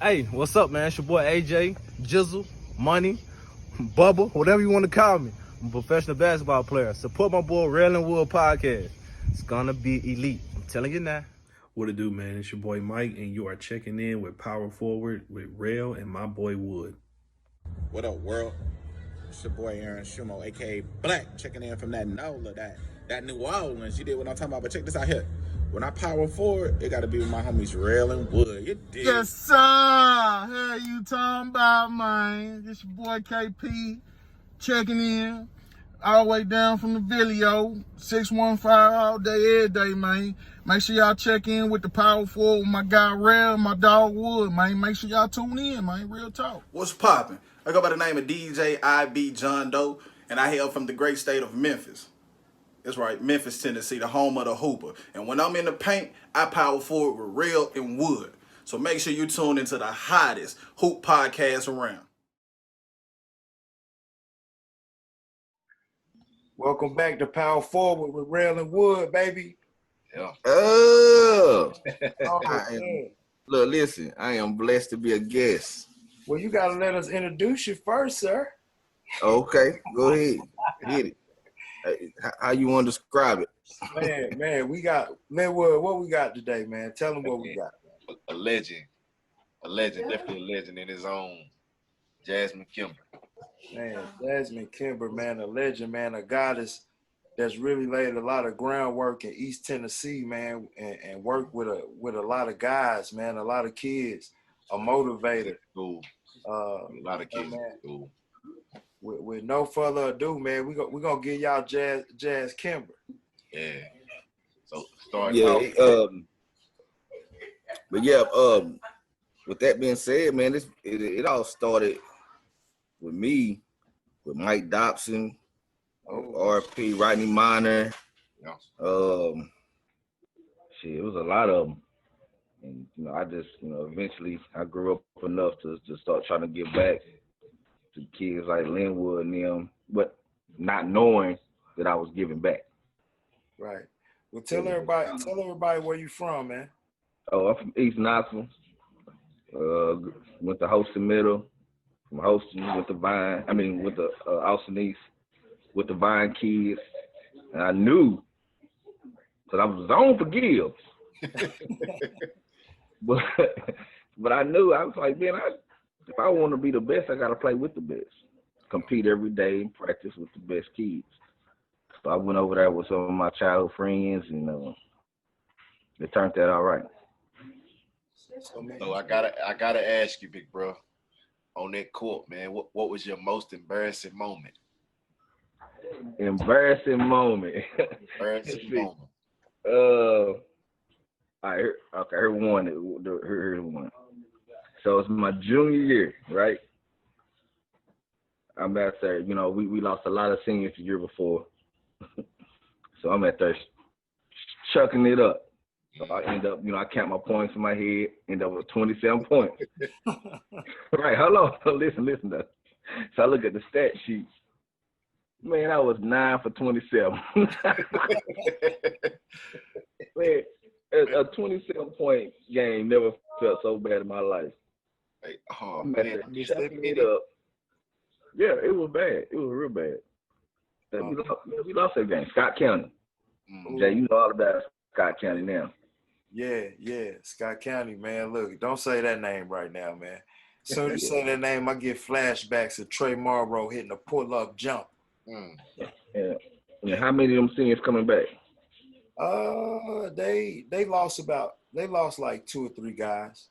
Hey, what's up, man? It's your boy AJ, Jizzle, Money, Bubba, whatever you want to call me. I'm a professional basketball player. Support my boy Railing Wood podcast. It's gonna be elite. I'm telling you now. What it do, man? It's your boy Mike, and you are checking in with Power Forward with Rail and my boy Wood. What up, world? It's your boy Aaron Shumo, aka Black, checking in from that NOLA, that New Orleans. You did what I'm talking about, but check this out here. When I power forward, it gotta be with my homies Rail and Wood. You dig? Yes, sir. Hey, you talking about, man? This your boy KP checking in all the way down from the video, 615 all day, every day, man. Make sure y'all check in with the Power Forward with my guy Rail, my dog Wood, man. Make sure y'all tune in, man. Real talk. What's poppin'? I go by the name of DJ IB John Doe, and I hail from the great state of Memphis. That's right, Memphis, Tennessee, the home of the Hooper. And when I'm in the paint, I power forward with Rail and Wood. So make sure you tune into the hottest hoop podcast around. Welcome back to Power Forward with Rail and Wood, baby. Yeah. Oh, Look, listen, I am blessed to be a guest. well, you got to let us introduce you first, sir. Okay, go ahead. Hit it. Hey, how you want to describe it? Man, we got, Wood, what we got today, man? Tell them what we got. A legend, definitely a legend in his own. Jasmine Kimber. Man, Jasmine Kimber, man, a legend, man, a goddess that's really laid a lot of groundwork in East Tennessee, man, and worked with a lot of guys, man, a lot of kids, a motivator. Cool. A lot of kids. Man, Cool. With no further ado, man, we gonna give y'all Jazz Kimber. Yeah. So start. Yeah. Off. But yeah. With that being said, man, it all started with me, with Mike Dobson, RP, Rodney Minor. Yeah. It was a lot of them. And, I just, eventually I grew up enough to start trying to give back to kids like Linwood and them, but not knowing that I was giving back. Right. Well, tell everybody where you from, man. Oh, I'm from East Knoxville. Went to Holston Middle. From Holston with the Austin East with the Vine kids. And I knew, because I was on for Gibbs. but I knew, I was like, man, if I want to be the best, I got to play with the best. Compete every day and practice with the best kids. So I went over there with some of my childhood friends, and it turned out all right. So I gotta ask you, big bro, on that court, man, what was your most embarrassing moment? Embarrassing moment. Embarrassing moment. I heard one. So it's my junior year, right? I'm out there, we lost a lot of seniors the year before. So I'm out there chucking it up. So I end up, I count my points in my head, end up with 27 points. Right, hold on, listen though. So I look at the stat sheet. Man, I was 9 for 27. Man, a 27-point game never felt so bad in my life. Hey, oh, man, chucking it up. Yeah, it was bad. It was real bad. We lost that game. Scott County. Jay, you know all about Scott County now. Yeah, Scott County, man. Look, don't say that name right now, man. As soon as you say that name, I get flashbacks of Trey Marlboro hitting a pull-up jump. Yeah. And how many of them seniors coming back? They lost like 2 or 3 guys.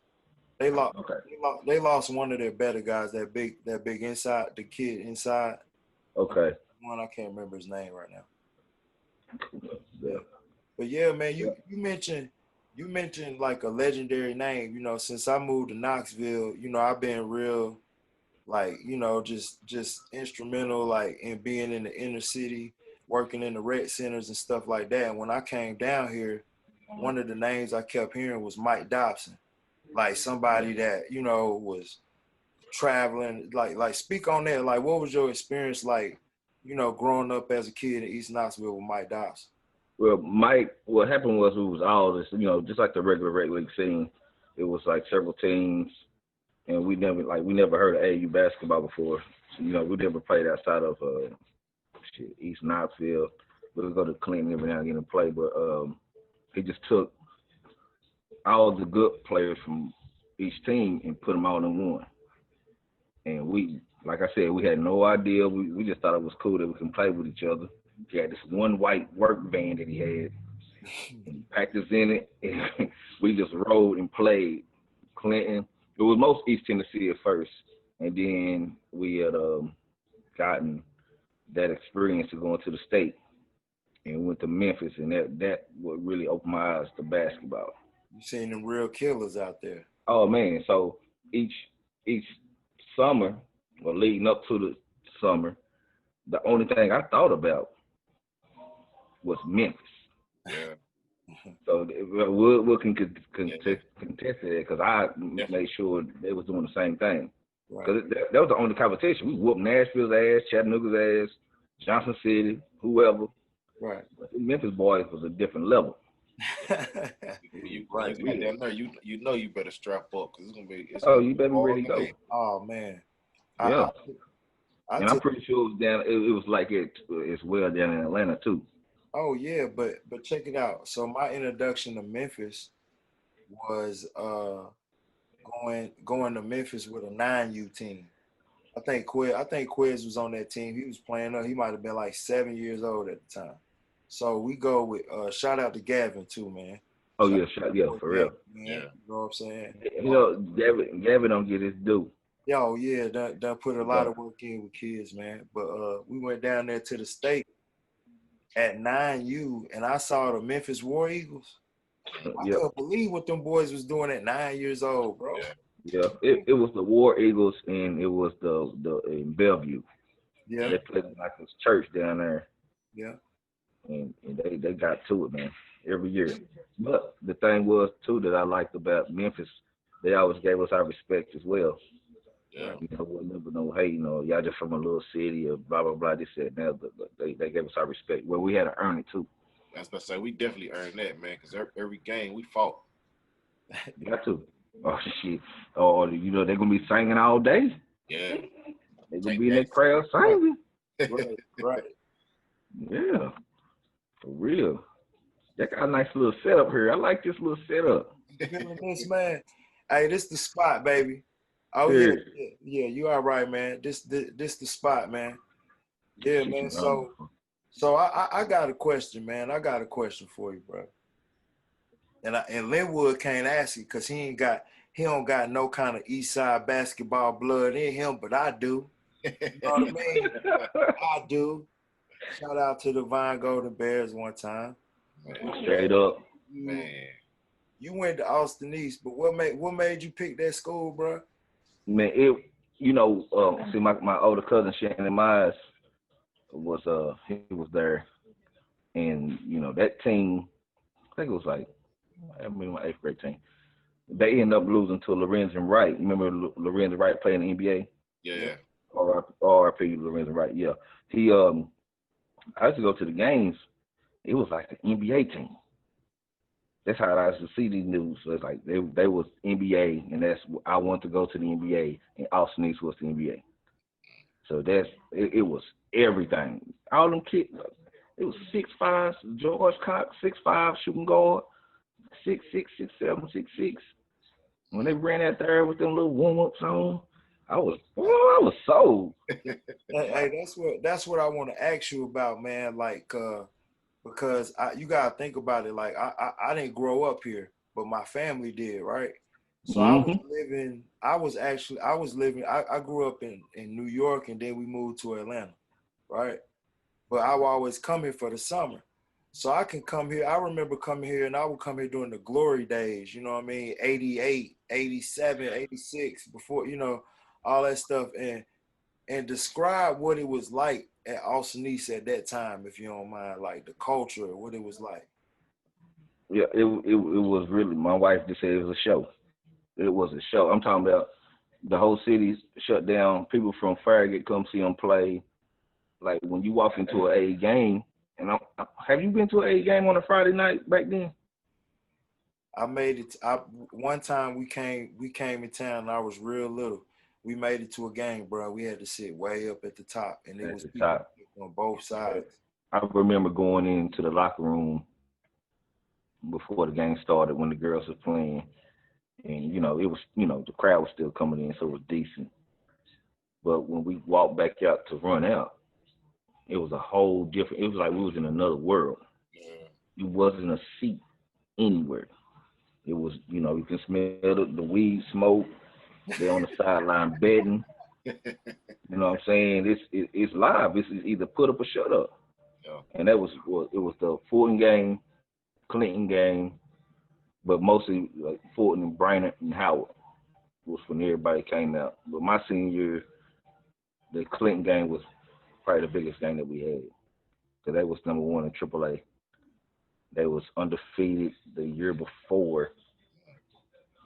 They lost one of their better guys, that big inside, the kid inside. Okay. One, I can't remember his name right now. Yeah. But yeah, man, you mentioned like a legendary name. Since I moved to Knoxville, I've been real, like, just instrumental, like, in being in the inner city, working in the rec centers and stuff like that. And when I came down here, one of the names I kept hearing was Mike Dobson, like somebody that, was traveling. Like speak on that. Like, what was your experience like, growing up as a kid in East Knoxville with Mike Dobson? Well, Mike, what happened was it was all this, just like the regular rec league scene. It was like several teams. and we never heard of AAU basketball before. So, we never played outside of East Knoxville. We would go to Clinton every now and again and play, but he just took all the good players from each team and put them all in one. And we, like I said, we had no idea. We just thought it was cool that we can play with each other. He had this one white work van that he had, and practiced in it, and we just rode and played. Clinton, it was most East Tennessee at first, and then we had gotten that experience of going to the state, and went to Memphis, and that what really opened my eyes to basketball. You seen them real killers out there. Oh man! So each summer, or leading up to the summer, the only thing I thought about was Memphis. Yeah. So Wood can contest that because I made sure they was doing the same thing. Because that was the only competition. We whooped Nashville's ass, Chattanooga's ass, Johnson City, whoever. Right. But the Memphis boys was a different level. You right down there, you know you better strap up because it's gonna be. You better be ready to go. Oh man. Yeah. And I'm pretty sure it was down. It was like it as well down in Atlanta too. Oh yeah, but check it out. So my introduction to Memphis was going to Memphis with a 9U team. I think Quiz was on that team. He was playing up. He might have been like 7 years old at the time. So we go with shout out to Gavin too, man. Oh yeah, for real. Man. Yeah. You know what I'm saying? Gavin don't get his due. Yo, yeah, done put a lot of work in with kids, man. But we went down there to the state at 9U, and I saw the Memphis War Eagles. I couldn't believe what them boys was doing at 9 years old, bro. Yeah, it was the War Eagles, and it was the in Bellevue. Yeah, they played like this church down there. Yeah, and they got to it, man, every year. But the thing was too that I liked about Memphis, they always gave us our respect as well. Yeah. We'll never know, hey, y'all just from a little city or blah, blah, blah, this, that, now, but they gave us our respect. Well, we had to earn it, too. That's what I say. We definitely earned that, man, because every game we fought. Got to. Oh, shit. Oh, they're going to be singing all day? Yeah. They're going to be in that crowd singing. Right. Yeah. For real. That got a nice little setup here. I like this little setup. This, man. Hey, this the spot, baby. Oh yeah, you all right, man. This the spot, man. Yeah, man. So I got a question, man. I got a question for you, bro. And Linwood can't ask you because he don't got no kind of East Side basketball blood in him, but I do. You know what I mean? I do. Shout out to the Vine Golden Bears one time. Straight up, man. You went to Austin East, but what made you pick that school, bro? Man, see, my older cousin Shannon Myers was he was there, and that team, I think it was like, my 8th grade team. They ended up losing to Lorenzen Wright. Remember Lorenzen Wright playing in the NBA? Yeah. R.I.P. Lorenzen Wright. Yeah, he I used to go to the games. It was like the NBA team. That's how I used to see these news. So it's like they was NBA, and I wanted to go to the NBA, and Austin East was the NBA. So it was everything. All them kids, it was 6'5", George Cox, 6'5", shooting guard, 6'6", 6'7", 6'6". When they ran out there with them little warm-ups on, I was sold. Hey, that's what I want to ask you about, man. Like, because you gotta think about it. Like, I didn't grow up here, but my family did, right? So I grew up in New York, and then we moved to Atlanta, right? But I would always come here for the summer. So I can come here. I remember coming here, and I would come here during the glory days, you know what I mean? 88, 87, 86, before, all that stuff. And describe what it was like at Austin East at that time, if you don't mind, like the culture, what it was like. Yeah, it was really, my wife just said it was a show. It was a show. I'm talking about the whole city's shut down. People from Farragut come see them play. Like when you walk into an A game, and have you been to an A game on a Friday night back then? I made it. One time we came in town. And I was real little. We made it to a game, bro. We had to sit way up at the top, and it At was the people top. on both sides. I remember going into the locker room before the game started when the girls were playing, and it was the crowd was still coming in, so it was decent. But when we walked back out to run out, it was a whole different. It was like we was in another world. Yeah. It wasn't a seat anywhere. It was, you can smell the weed smoke. They're on the sideline betting. You know what I'm saying? It's live. It's either put up or shut up. Yeah. And it was the Fulton game, Clinton game, but mostly like Fulton and Brainerd and Howard was when everybody came out. But my senior year, the Clinton game was probably the biggest game that we had because they was number one in AAA. They was undefeated the year before,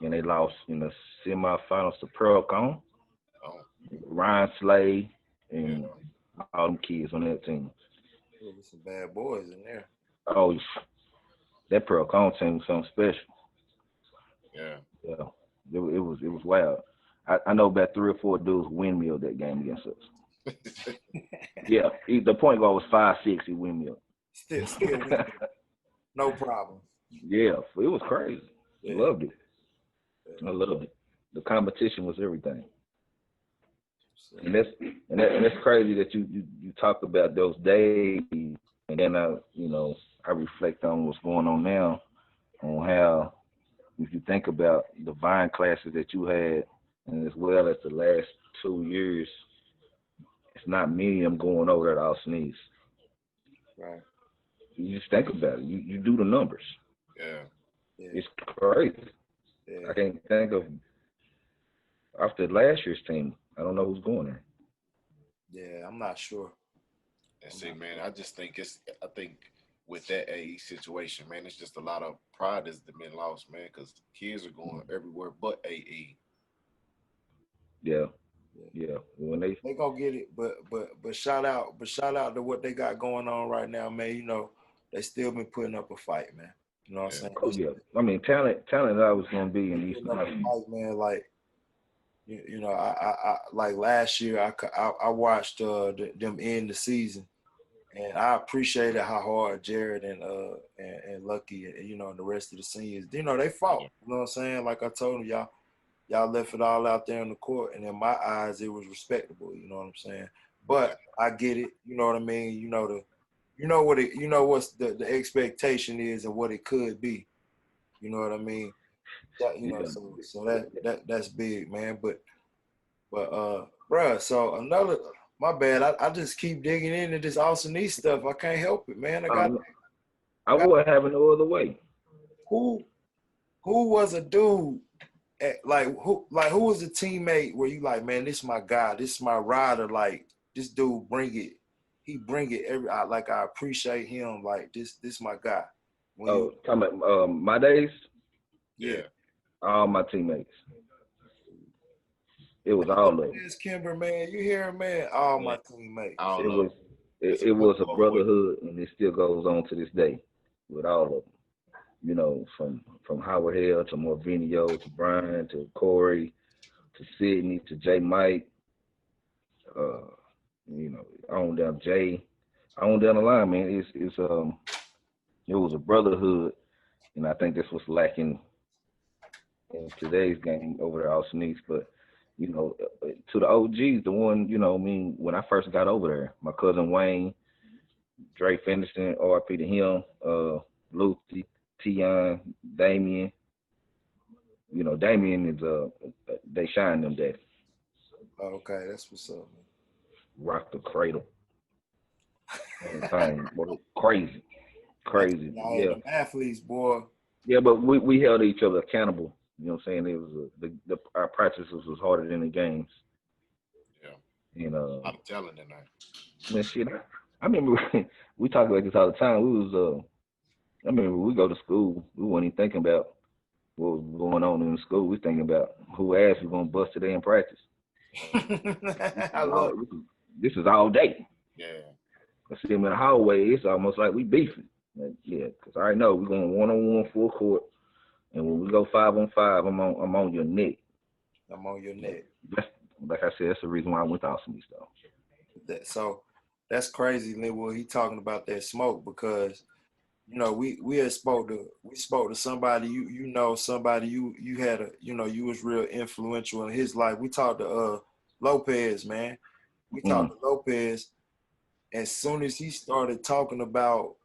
and they lost in the semifinals to Pearl Cone. Oh. Ryan Slade and all them kids on that team. There was some bad boys in there. Oh, that Pearl Cone team was something special. Yeah. Yeah, it was wild. I know about 3 or 4 dudes windmilled that game against us. Yeah, the point guard was 5'6". He windmilled. Still windmill. No problem. Yeah, it was crazy. Yeah. Loved it. I loved it. The competition was everything. And that's crazy that you talk about those days, and then I reflect on what's going on now, on how if you think about the Vine classes that you had, and as well as the last 2 years, it's not many of them going over at Austin East. Right. You just think about it. You do the numbers. Yeah. It's crazy. Yeah. I can't think of after last year's team. I don't know who's going there. Yeah, I'm not sure. And see, man, I just think I think with that AE situation, man, it's just a lot of pride that's been lost, man, because kids are going everywhere but AE. Yeah. When they gonna get it, but shout out to what they got going on right now, man. They still been putting up a fight, man. You know what I'm saying? Oh yeah. I mean, talent always gonna be in these fight, man. Like, I like last year, I watched them end the season, and I appreciated how hard Jared and Lucky and the rest of the seniors, they fought. You know what I'm saying? Like I told them, y'all left it all out there on the court, and in my eyes, it was respectable. You know what I'm saying? But I get it. You know what I mean? What's the expectation is and what it could be. You know what I mean? So that's big, man. But bruh, so another. My bad. I just keep digging into this Austin East stuff. I can't help it, man. I wouldn't have it no other way. Who was a dude? Who was a teammate where you like, man, this is my guy, this is my rider, like this dude he bring it I appreciate him, like this my guy. Talking about my days? Yeah. All my teammates. It was all of them. It's Kimber, man. You hear him, man? All my teammates. It was a brotherhood, and it still goes on to this day with all of them. From Howard Hill to Morvinio to Brian to Corey to Sydney to J Mike, on down Jay, on down the line, man. It was a brotherhood, and I think that's what's lacking in today's game over there, Austin East. But to the OGs, the one when I first got over there, my cousin Wayne, Dre Fenderson, RP to him, Lucy, Tion, Damien. Damien is they shine them days. Okay, that's what's up, man. Rock the cradle. Crazy. Yeah. Athletes, boy. Yeah, but we held each other accountable. You know what I'm saying? It was our practices was harder than the games. Yeah. I'm telling you now. Man, shit. I remember we talk about this all the time. I remember we go to school, we weren't even thinking about what was going on in the school. We thinking about who ass was gonna bust today in practice. This is all day. Yeah. I see him in the hallway. It's almost like we beefing. Like, yeah, because I already know we're going 1-on-1 full court, And when we go 5-on-5, I'm on your neck. I'm on your neck. That's, like I said, that's the reason why I went to Awesome East though. So that's crazy, Linwood. He talking about that smoke because you know we spoke to somebody you know somebody you had a you know you was real influential in his life. We talked to Lopez, man. We talked to Lopez. As soon as he started talking about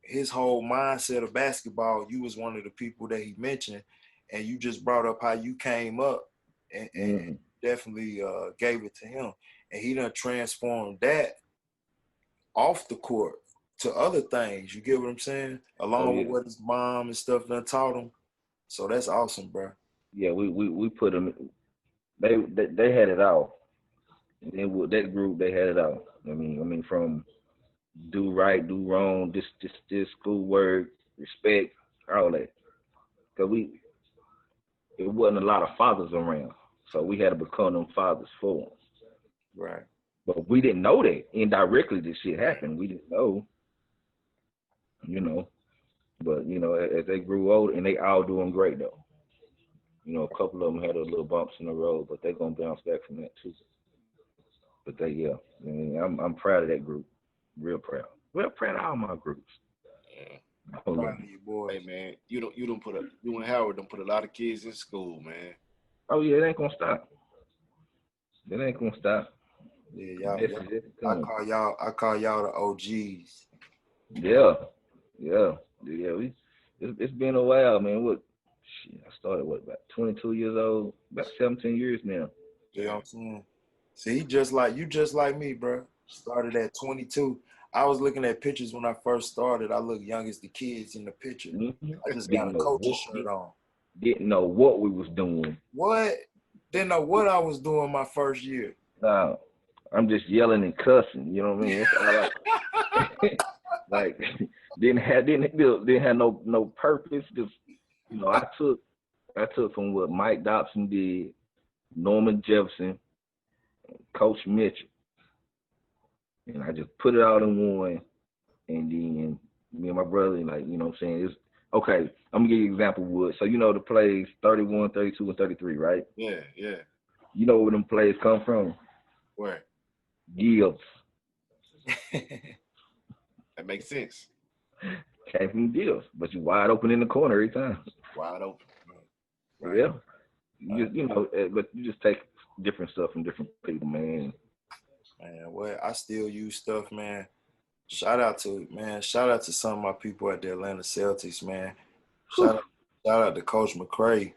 his whole mindset of basketball, you was one of the people that he mentioned, and you just brought up how you came up and definitely gave it to him, and he done transformed that off the court to other things. You get what I'm saying? Along with what his mom and stuff done taught him. So that's awesome, bro. Yeah, we put them. They had it all. And then with that group, they had it all. I mean, from do right, do wrong, this schoolwork, respect, all that. Cause it wasn't a lot of fathers around, so we had to become them fathers for them. Right. But we didn't know that indirectly this shit happened. We didn't know, you know. But you know, as they grew older, and they all doing great though. You know, a couple of them had a little bumps in the road, but they're gonna bounce back from that too. But I mean, I'm proud of that group. Real proud. Real proud of all my groups. Yeah. Proud of you, boy. Hey man, you and Howard don't put a lot of kids in school, man. Oh yeah, it ain't gonna stop. It ain't gonna stop. Yeah, I call y'all the OGs. Yeah. It's been a while, man. What? Shit, I started about 22 years old, about 17 years now. You know what I'm saying? See, just like me, bro. Started at 22. I was looking at pictures when I first started. I look young as the kids in the picture. I just got a coach's shirt on. Didn't know what we was doing. What? Didn't know what I was doing my first year. No, I'm just yelling and cussing. You know what I mean? That's all like didn't have no purpose. Just you know, I took from what Mike Dobson did, Norman Jefferson, Coach Mitchell, and I just put it all in one. And then me and my brother, like, you know what I'm saying? It's okay, I'm gonna give you an example of what. So you know the plays 31, 32, and 33, right? Yeah. You know where them plays come from? Where? Gibbs. That makes sense. Came from Gibbs, but you wide open in the corner every time. Wide open. Right. Yeah. You know, but you just take different stuff from different people, man. Man, well, I still use stuff, man. Shout out to some of my people at the Atlanta Celtics, man. Shout out to Coach McCray.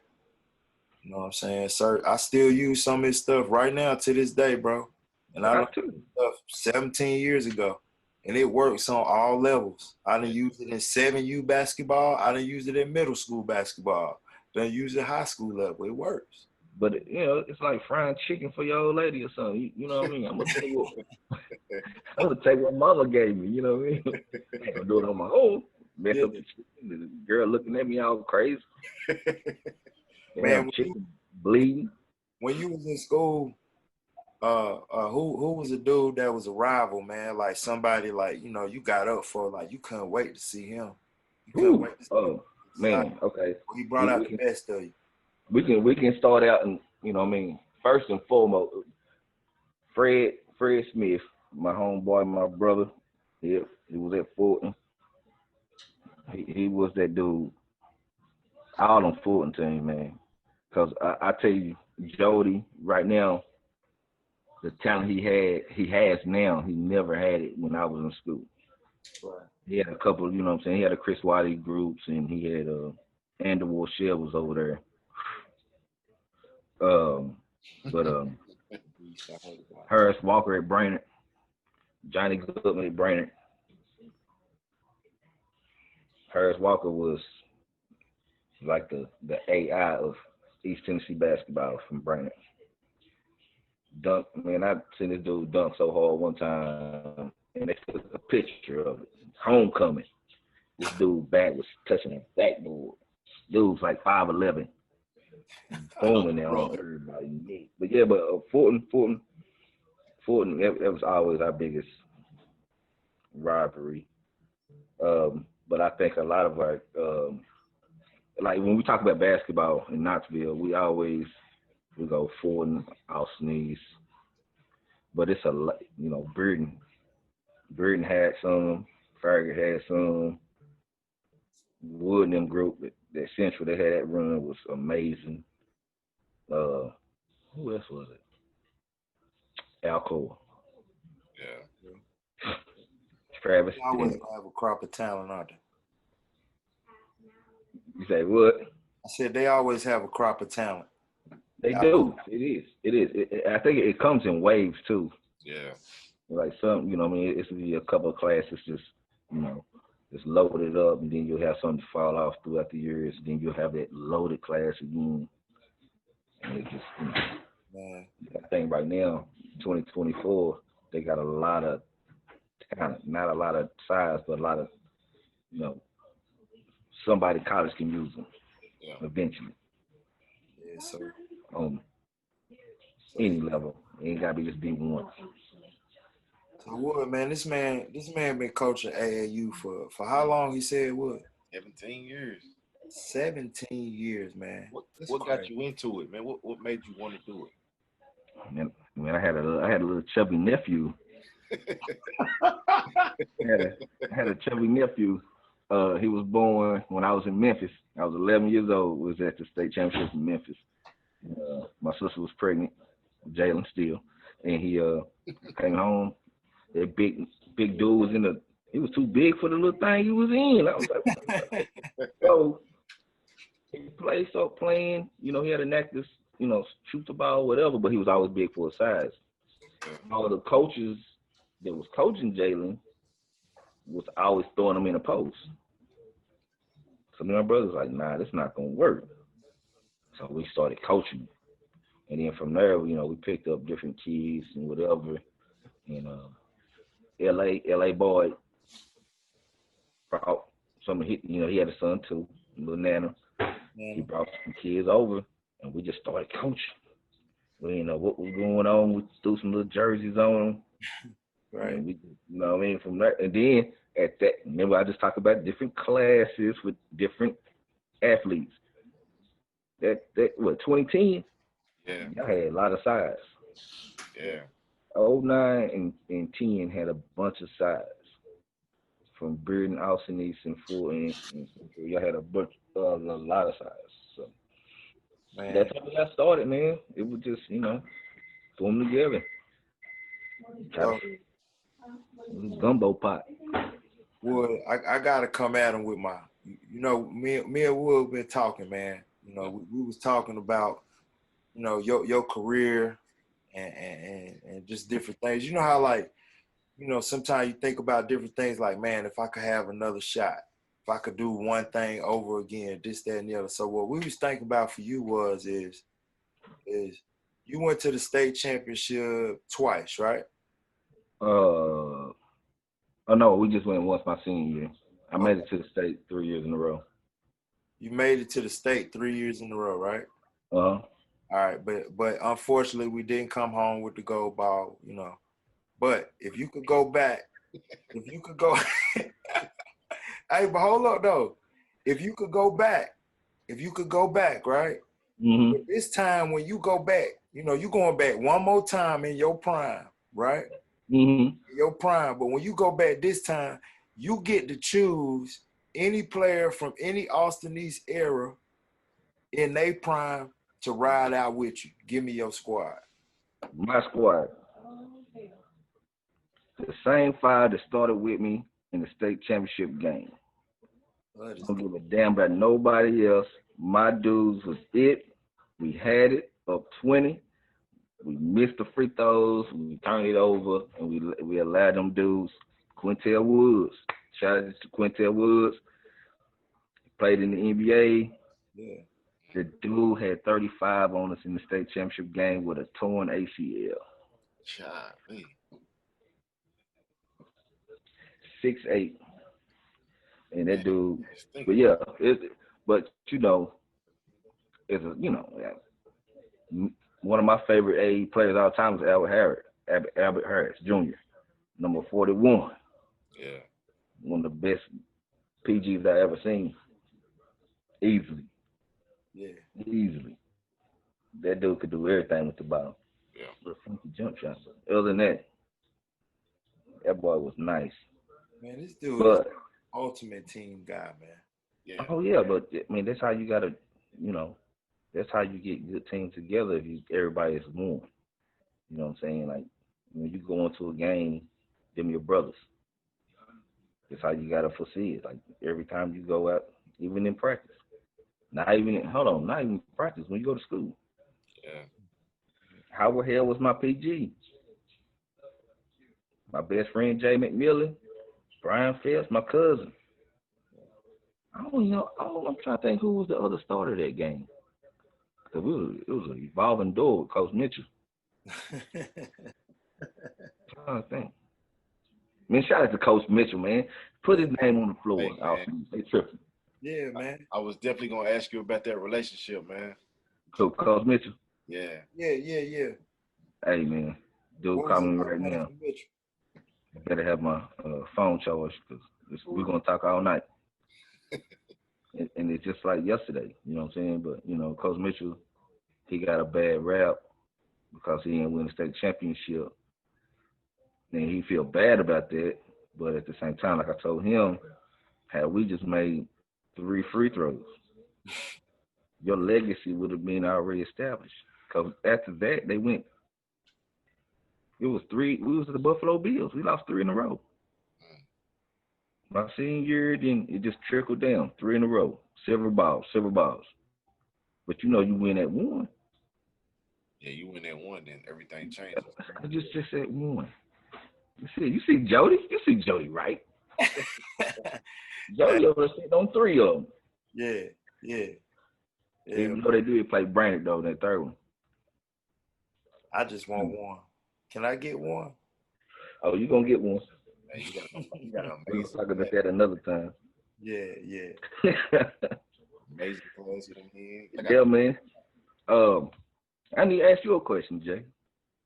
You know what I'm saying? Sir, I still use some of his stuff right now to this day, bro. And I learned this stuff 17 years ago. And it works on all levels. I done used it in 7U basketball. I done used it in middle school basketball. Done use it high school level. It works. But you know, it's like frying chicken for your old lady or something. You know what I mean? I'm gonna take what mama gave me. You know what I mean? I ain't gonna do it on my own. Mess up the girl looking at me all crazy. Man, chicken bleeding. When you was in school, who was a dude that was a rival, man? Like somebody like, you know, you got up for, like you couldn't wait to see him. You couldn't wait to see him. Man, okay. He brought out the best of you. We can start out and you know what I mean, first and foremost, Fred Smith, my homeboy, my brother. He was at Fulton. He was that dude. All on Fulton team, man. Cause I tell you, Jody, right now, the talent he has now, he never had it when I was in school. Right. He had a couple, you know what I'm saying? He had a Chris Wiley groups, and he had Andrew Shell was over there. Harris Walker at Brainerd, Johnny Goodman at Brainerd. Harris Walker was like the AI of East Tennessee basketball from Brainerd. Dunk, man, I seen this dude dunk so hard one time, and they took a picture of it. Homecoming. This dude back was touching the backboard. Dude was like 5'11". Booming there on everybody. But yeah, Fulton, that was always our biggest rivalry. But I think a lot of our like when we talk about basketball in Knoxville, we go Ford, Austin East, but it's a lot, you know, Burton had some, Farragut had some, Wood and them group that Central they had that run was amazing. Who else was it? Alcoa, Yeah. Travis. They always gonna have a crop of talent, aren't they? You say what? I said they always have a crop of talent. They do. It is. I think it comes in waves too. Yeah. Like some, you know, I mean, it's be a couple of classes just, you know, just loaded up, and then you'll have something fall off throughout the years. Then you'll have that loaded class again. And it just, you know, Man, I think right now, 2024, they got a lot of talent, not a lot of size, but a lot of, you know, somebody college can use them eventually yeah, so on any level. It ain't gotta be just D1. Wood, man, this man been coaching AAU for how long? He said what? 17 years. 17 years, man. What got you into it, man? What made you want to do it? Man, I had a little chubby nephew. I had a chubby nephew. He was born when I was in Memphis. I was 11 years old. Was at the state championship in Memphis. My sister was pregnant, Jalen still, and he came home. That big dude was he was too big for the little thing he was in. I was like, so he started playing. You know, he had a knack to, you know, shoot the ball, whatever, but he was always big for his size. All the coaches that was coaching Jalen was always throwing him in a post. So my brother's like, nah, this not gonna work. So we started coaching him. And then from there, you know, we picked up different kids and whatever. And LA boy brought some, you know, he had a son too, little Nana. He brought some kids over, and we just started coaching. We didn't know what was going on. We threw some little jerseys on them. Right. And we, you know what I mean, from there. And then at that, remember I just talked about different classes with different athletes. That what, 2010? Yeah. I had a lot of size. Yeah. 09 and 10 had a bunch of size. From Bearden, Austin East, and Full, and y'all had a lot of size. So Man. that's how we got started, man. It was just, you know, throw them together. Gumbo pot. Wood, I gotta come at him with my, you know, me and Wood been talking, man. You know, we was talking about, you know, your career and just different things. You know how, like, you know, sometimes you think about different things like, man, if I could have another shot, if I could do one thing over again, this, that, and the other. So what we was thinking about for you is you went to the state championship twice, right? Oh no, we just went once my senior year. I made it to the state 3 years in a row. You made it to the state 3 years in a row, right? Uh-huh. All right, but unfortunately we didn't come home with the gold ball, you know. But if you could go back, hey, but hold up though. If you could go back, right? Mm-hmm. But this time when you go back, you know, you going back one more time in your prime, right? Mm-hmm. Your prime. But when you go back this time, you get to choose any player from any Austin East era in their prime to ride out with you. Give me your squad. My squad. The same five that started with me in the state championship game. Don't give a damn about nobody else. My dudes was it. We had it up 20. We missed the free throws. We turned it over, and we allowed them dudes. Quintel Woods. Shout out to Quintel Woods. Played in the NBA. Yeah. The dude had 35 on us in the state championship game with a torn ACL. Golly. 6'8". And that dude, but yeah, but you know, it's a, you know, one of my favorite AE players of all time is Albert Harris Jr., number 41. Yeah. One of the best PGs I ever seen. easily, Yeah. easily. That dude could do everything with the ball. Yeah. But funky jump shots. Other than that, that boy was nice. Man, this dude is But ultimate team guy, man. Yeah. oh yeah, but I mean that's how you gotta, you know, that's how you get good teams together if everybody is one. You know what I'm saying? Like when you go into a game, them your brothers. That's how you gotta foresee it. Like every time you go out, even in practice. Not even practice, when you go to school. Yeah. Howard Hale was my PG. My best friend Jay McMillan, Brian Phelps, my cousin. I don't know. I'm trying to think who was the other starter that game. Cause it was an evolving door with Coach Mitchell. I'm trying to think. Man, shout out to Coach Mitchell, man. Put his name on the floor. Hey, man. They tripping. Yeah, man. I was definitely gonna ask you about that relationship, man. Coach Mitchell. Yeah. Yeah. Hey, man. Dude, What was call it me like right playing now. for Mitchell? I better have my phone charged because we're going to talk all night. and it's just like yesterday, you know what I'm saying? But, you know, Coach Mitchell, he got a bad rap because he didn't win the state championship. And he feel bad about that. But at the same time, like I told him, had we just made 3 free throws, your legacy would have been already established. Because after that, they went. It was 3. We was the Buffalo Bills. We lost 3 in a row. My senior year, then it just trickled down. 3 in a row. Silver balls. But you know, you win at 1. Yeah, you win that one, then everything changes. I just said 1. You see Jody? You see Jody, right? Jody over there sitting on 3 of them. Yeah. Even though they did play Brandon, though, that third one. I just want one. Can I get one? Oh, you going to get one. Hey, you got an We'll amazing, talk about that another time. Yeah. amazing class with him here. Yeah, man. I need to ask you a question, Jay.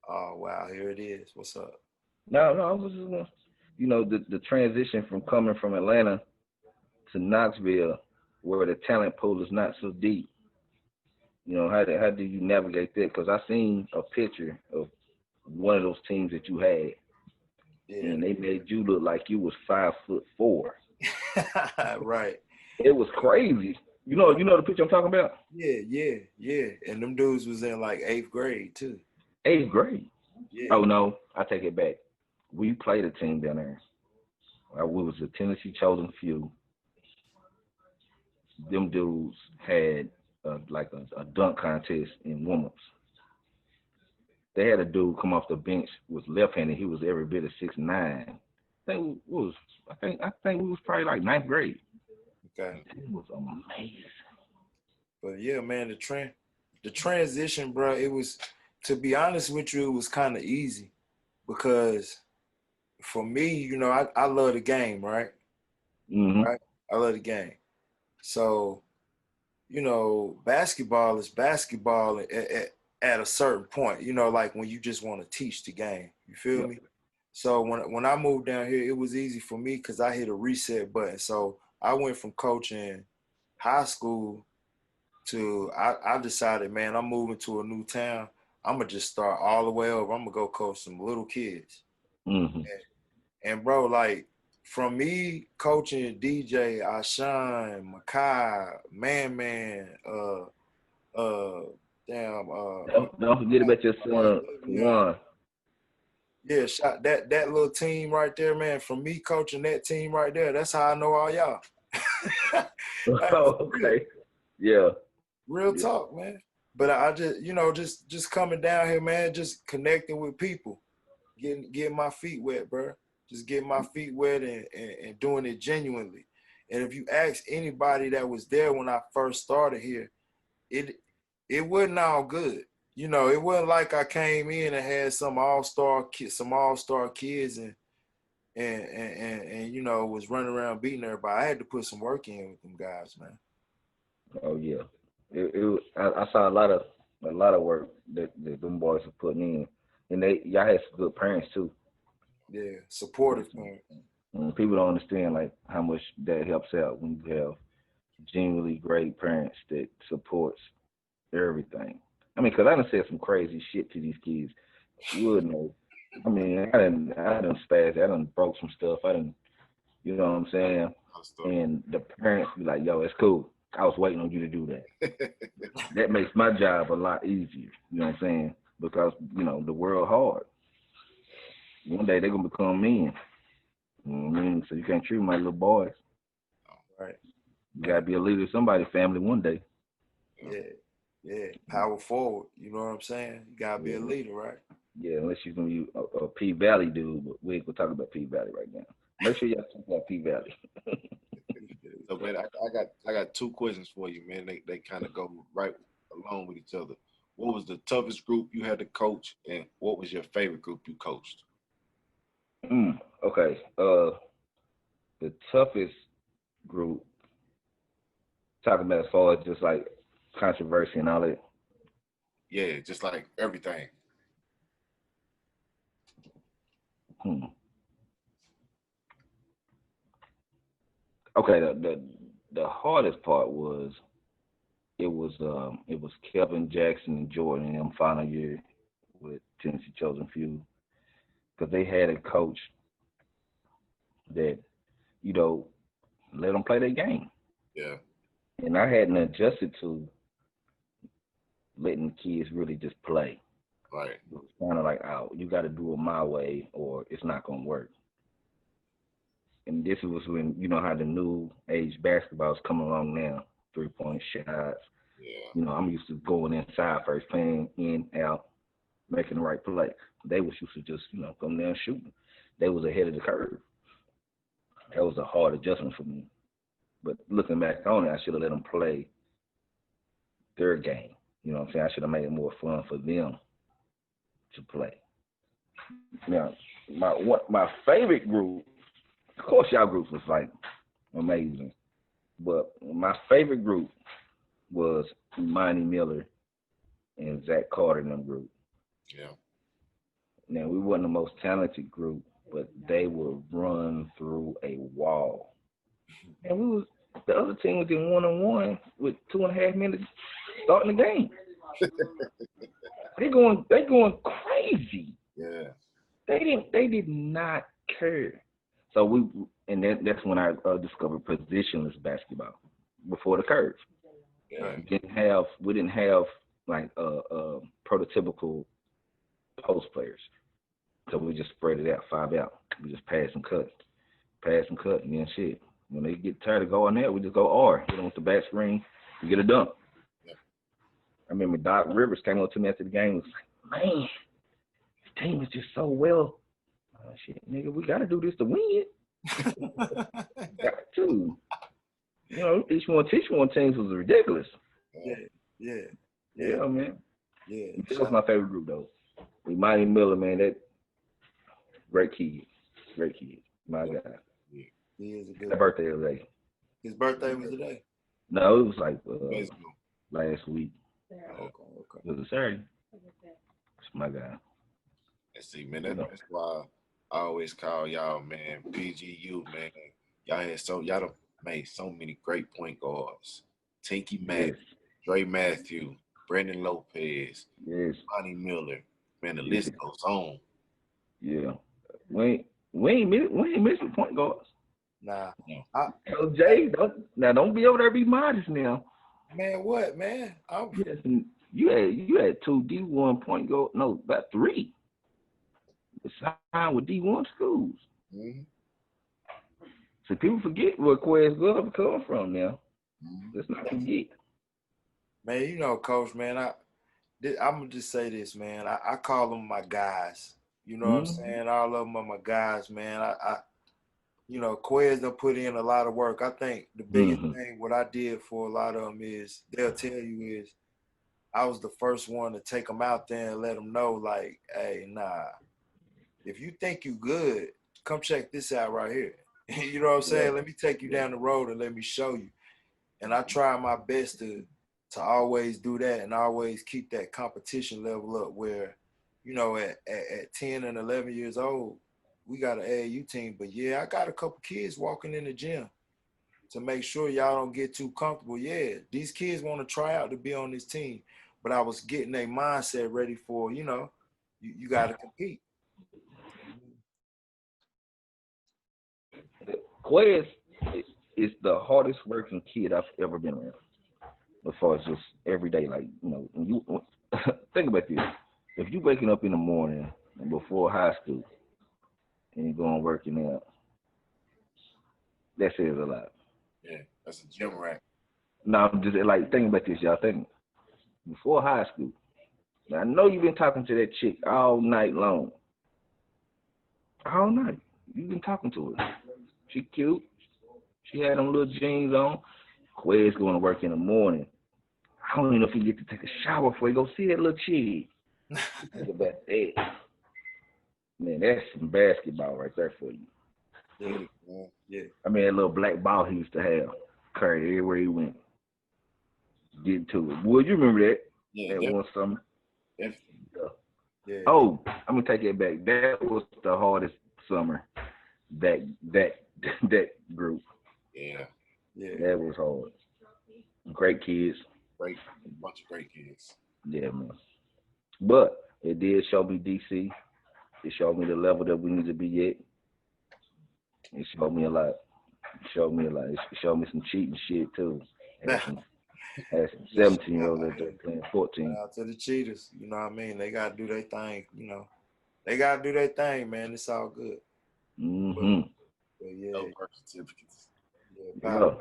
Oh, wow. Here it is. What's up? No, I was just going to, you know, the transition from coming from Atlanta to Knoxville, where the talent pool is not so deep. You know, how do you navigate that? Because I seen a picture of one of those teams that you had, and they made you look like you was 5'4". Right. It was crazy. You know the picture I'm talking about? Yeah. And them dudes was in like 8th grade too. 8th grade. Yeah. Oh no, I take it back. We played a team down there. We was the Tennessee Chosen Few. Them dudes had a dunk contest in warm-ups. They had a dude come off the bench, was left-handed. He was every bit of 6'9". I think we was probably like 9th grade. Okay. It was amazing. But yeah, man, the transition, bro, it was, to be honest with you, it was kind of easy because for me, you know, I love the game, right? Mm-hmm. Right? I love the game. So, you know, basketball is basketball at a certain point, you know, like when you just want to teach the game. You feel me? So when I moved down here, it was easy for me because I hit a reset button. So I went from coaching high school to I decided, man, I'm moving to a new town. I'm going to just start all the way over. I'm going to go coach some little kids. Mm-hmm. And bro, like, from me coaching DJ, Ashan, Makai, Man, don't forget about your son, Juan. Yeah, shot that little team right there, man. From me coaching that team right there, that's how I know all y'all. Oh, okay. Yeah. Real talk, man. But I just, you know, just coming down here, man, just connecting with people, getting my feet wet, bro. Just getting my feet wet and doing it genuinely. And if you ask anybody that was there when I first started here, it wasn't all good. You know, it wasn't like I came in and had some all-star kids and you know, was running around beating everybody. I had to put some work in with them guys, man. Oh yeah. I saw a lot of work that them boys are putting in, and y'all had some good parents too. Yeah, supportive parents. People don't understand like how much that helps out when you have genuinely great parents that supports everything. I mean, cause I done said some crazy shit to these kids. You would know. I mean, I done spazzed. I done broke some stuff. I done, you know what I'm saying? And the parents be like, "Yo, it's cool. I was waiting on you to do that." That makes my job a lot easier. You know what I'm saying? Because the world hard. One day they're gonna become men. You know what I mean? So you can't treat them like little boys. Right. You gotta be a leader of somebody's family one day. Yeah. Power forward. You know what I'm saying? You gotta be a leader, right? Yeah, unless you're gonna be a P Valley dude, but we ain't gonna talk about P Valley right now. Make sure y'all talk about P Valley. So man, I got two questions for you, man. They kind of go right along with each other. What was the toughest group you had to coach, and what was your favorite group you coached? Okay. The toughest group, talking about as far as just like controversy and all that. Yeah, just like everything. Okay, the hardest part was it was Kevin Jackson and Jordan in them final year with Tennessee Chosen Few, because they had a coach that let them play their game. Yeah. And I hadn't adjusted to letting the kids really just play. Right. It was kind of like, oh, you got to do it my way or it's not going to work. And this was when, how the new age basketball is coming along now, 3-point shots. Yeah. I'm used to going inside first, playing in, out, making the right play. They was used to just, come down shooting. They was ahead of the curve. That was a hard adjustment for me. But looking back on it, I should have let them play their game. You know what I'm saying? I should have made it more fun for them to play. Now, my favorite group, of course, y'all groups was like amazing, but my favorite group was Monty Miller and Zach Carter and them group. Yeah. Now, we wasn't the most talented group, but they would run through a wall. And the other team was in 1-on-1 with 2.5 minutes starting the game. They going crazy. Yeah. They did not care. So that's when I discovered positionless basketball before the curve. Yeah. We didn't have like prototypical post players. So we just spread it out, 5 out. We just pass and cut, and then shit. When they get tired of going there, we just go R. Hit them with the back screen, we get a dunk. Yeah. I remember Doc Rivers came up to me after the game and was like, man, this team is just so well. Shit, nigga, we got to do this to win. Got to. Each one teams was ridiculous. Yeah, man. Yeah. That was my favorite group, though. With Monty Miller, man, that great kid. My guy. He is a good. His birthday today. His birthday was today? No, it was like last week. Okay. It was a Saturday. It's my guy. And see, man, that's why I always call y'all, man, PGU, man. Y'all done made so many great point guards. Tinky Mack, Dre Matthew, Brandon Lopez, Monty Miller. Man, the list goes on. Yeah. We ain't missing point guards. Nah. Jay, don't be over there be modest now. Man, what, man? You had 2 D1 point guards. No, about 3. Signed with D1 schools. Mm-hmm. So people forget where Quez Glove come from now. Let's not forget. Man, Coach, man, I'm going to just say this, man. I call them my guys. You know what I'm saying? All of them are my guys, man. Quez done put in a lot of work. I think the biggest thing what I did for a lot of them is, they'll tell you is, I was the first one to take them out there and let them know, like, hey, nah, if you think you good, come check this out right here. You know what I'm saying? Let me take you down the road and let me show you. And I try my best to always do that and always keep that competition level up where, at 10 and 11 years old, we got an AAU team. But, yeah, I got a couple kids walking in the gym to make sure y'all don't get too comfortable. Yeah, these kids want to try out to be on this team, but I was getting their mindset ready for, you know, you got to compete. Quez is the hardest working kid I've ever been around. As far as just every day, like, you know, when you think about this. If you waking up in the morning before high school and you're going working out, that says a lot. Yeah, that's a gym rat. Now, I'm just like, think about this, y'all. Think before high school. Now, I know you've been talking to that chick all night long. All night. You've been talking to her. She cute. She had them little jeans on. Quez going to work in the morning. I don't even know if he get to take a shower before he go see that little chick. Think about that. Man, that's some basketball right there for you. Yeah. I mean, that little black ball he used to have. Carry everywhere he went. Get to it. Would you remember that? Yeah, That one summer. Yeah. Oh, I'm gonna take it back. That was the hardest summer. That group. Yeah. That was hard. Great kids. Great, bunch of great kids. Yeah, man. But it did show me DC. It showed me the level that we need to be at. It showed me a lot. It showed me some cheating shit too. Had some 17-year-olds out there playing 14. Out to the cheaters, you know what I mean? They gotta do their thing, you know. They gotta do their thing, man. It's all good. Mm-hmm. But yeah. No birth certificates. Yeah,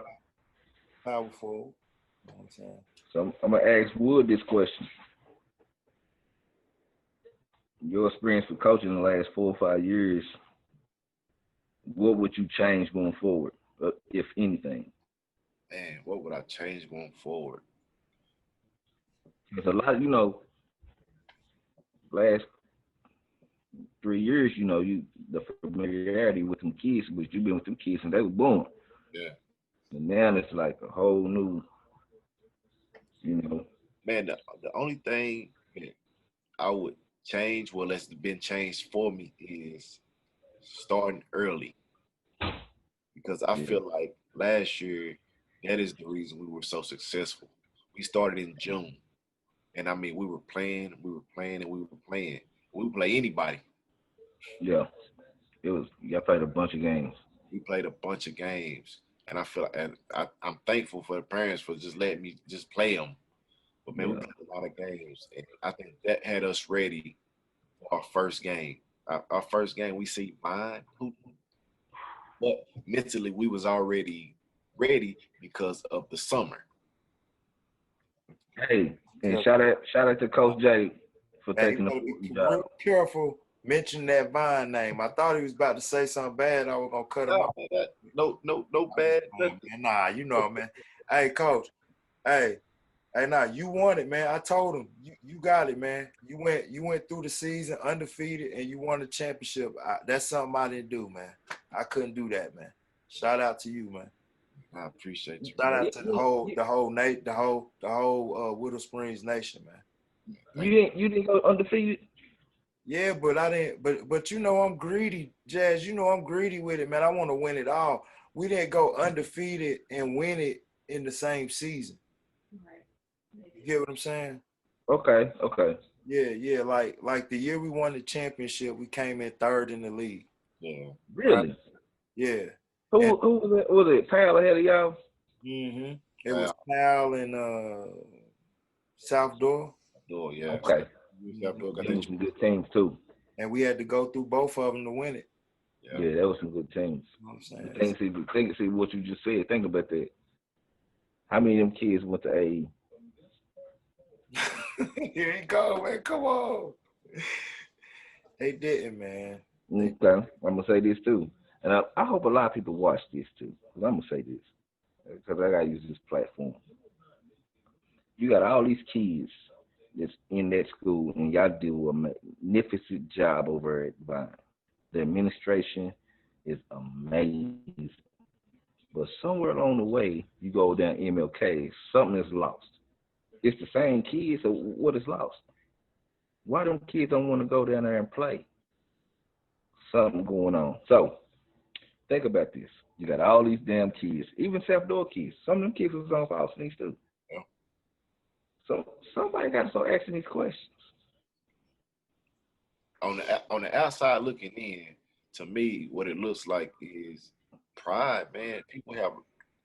powerful. You know what I'm saying? So I'm gonna ask Wood this question. Your experience with coaching in the last 4 or 5 years, what would you change going forward, if anything? Man, what would I change going forward? Because a lot, you know, last 3 years, you know, the familiarity with them kids, but you've been with them kids since they were born. Yeah. And now it's like a whole new, you know. Man, the only thing that I would change, well, that's been changed for me, is starting early. Because I feel like last year, that is the reason we were so successful. We started in June. And I mean, we were playing, and we were playing. We would play anybody. Yeah. Y'all played a bunch of games. We played a bunch of games. And I feel, and I'm thankful for the parents for just letting me just play them. But man, we played a lot of games. And I think that had us ready for our first game. Our first game, we see mine. But mentally, we was already ready because of the summer. Hey, and shout out to Coach J for taking the job. Real careful mentioning that Vine name. I thought he was about to say something bad. I was gonna cut him off. No bad. Nah, you know, man. Hey, Coach. Hey, nah, you won it, man. I told him you got it, man. You went through the season undefeated and you won the championship. That's something I didn't do, man. I couldn't do that, man. Shout out to you, man. I appreciate you. Shout out to the whole Whittle Springs Nation, man. You didn't go undefeated? Yeah, but I didn't. But you know I'm greedy, Jazz. You know I'm greedy with it, man. I want to win it all. We didn't go undefeated and win it in the same season. You get what I'm saying? Okay. Yeah. Like the year we won the championship, we came in third in the league. Yeah. Really? Right? Yeah. Who was it? Was it Pal ahead of y'all? Mm-hmm. It was Pal and South Door. Oh, yeah. Okay. South Door got Some good teams too. And we had to go through both of them to win it. Yeah, that was some good teams. You know what I'm saying? See what you just said. Think about that. How many of them kids went to AE? Here you go, man. Come on. They didn't, man. Okay. I'm gonna say this too, and I hope a lot of people watch this too. Cause I'm gonna say this because I gotta use this platform. You got all these kids that's in that school, and y'all do a magnificent job over at Vine. The administration is amazing, but somewhere along the way, you go down MLK, something is lost. It's the same kids, so what is lost? Why them kids don't want to go down there and play? Something going on. So think about this. You got all these damn kids, even self-door kids. Some of them kids was on false sneaks too. Yeah. So somebody got to start asking these questions. On the outside looking in, to me, what it looks like is pride, man. People have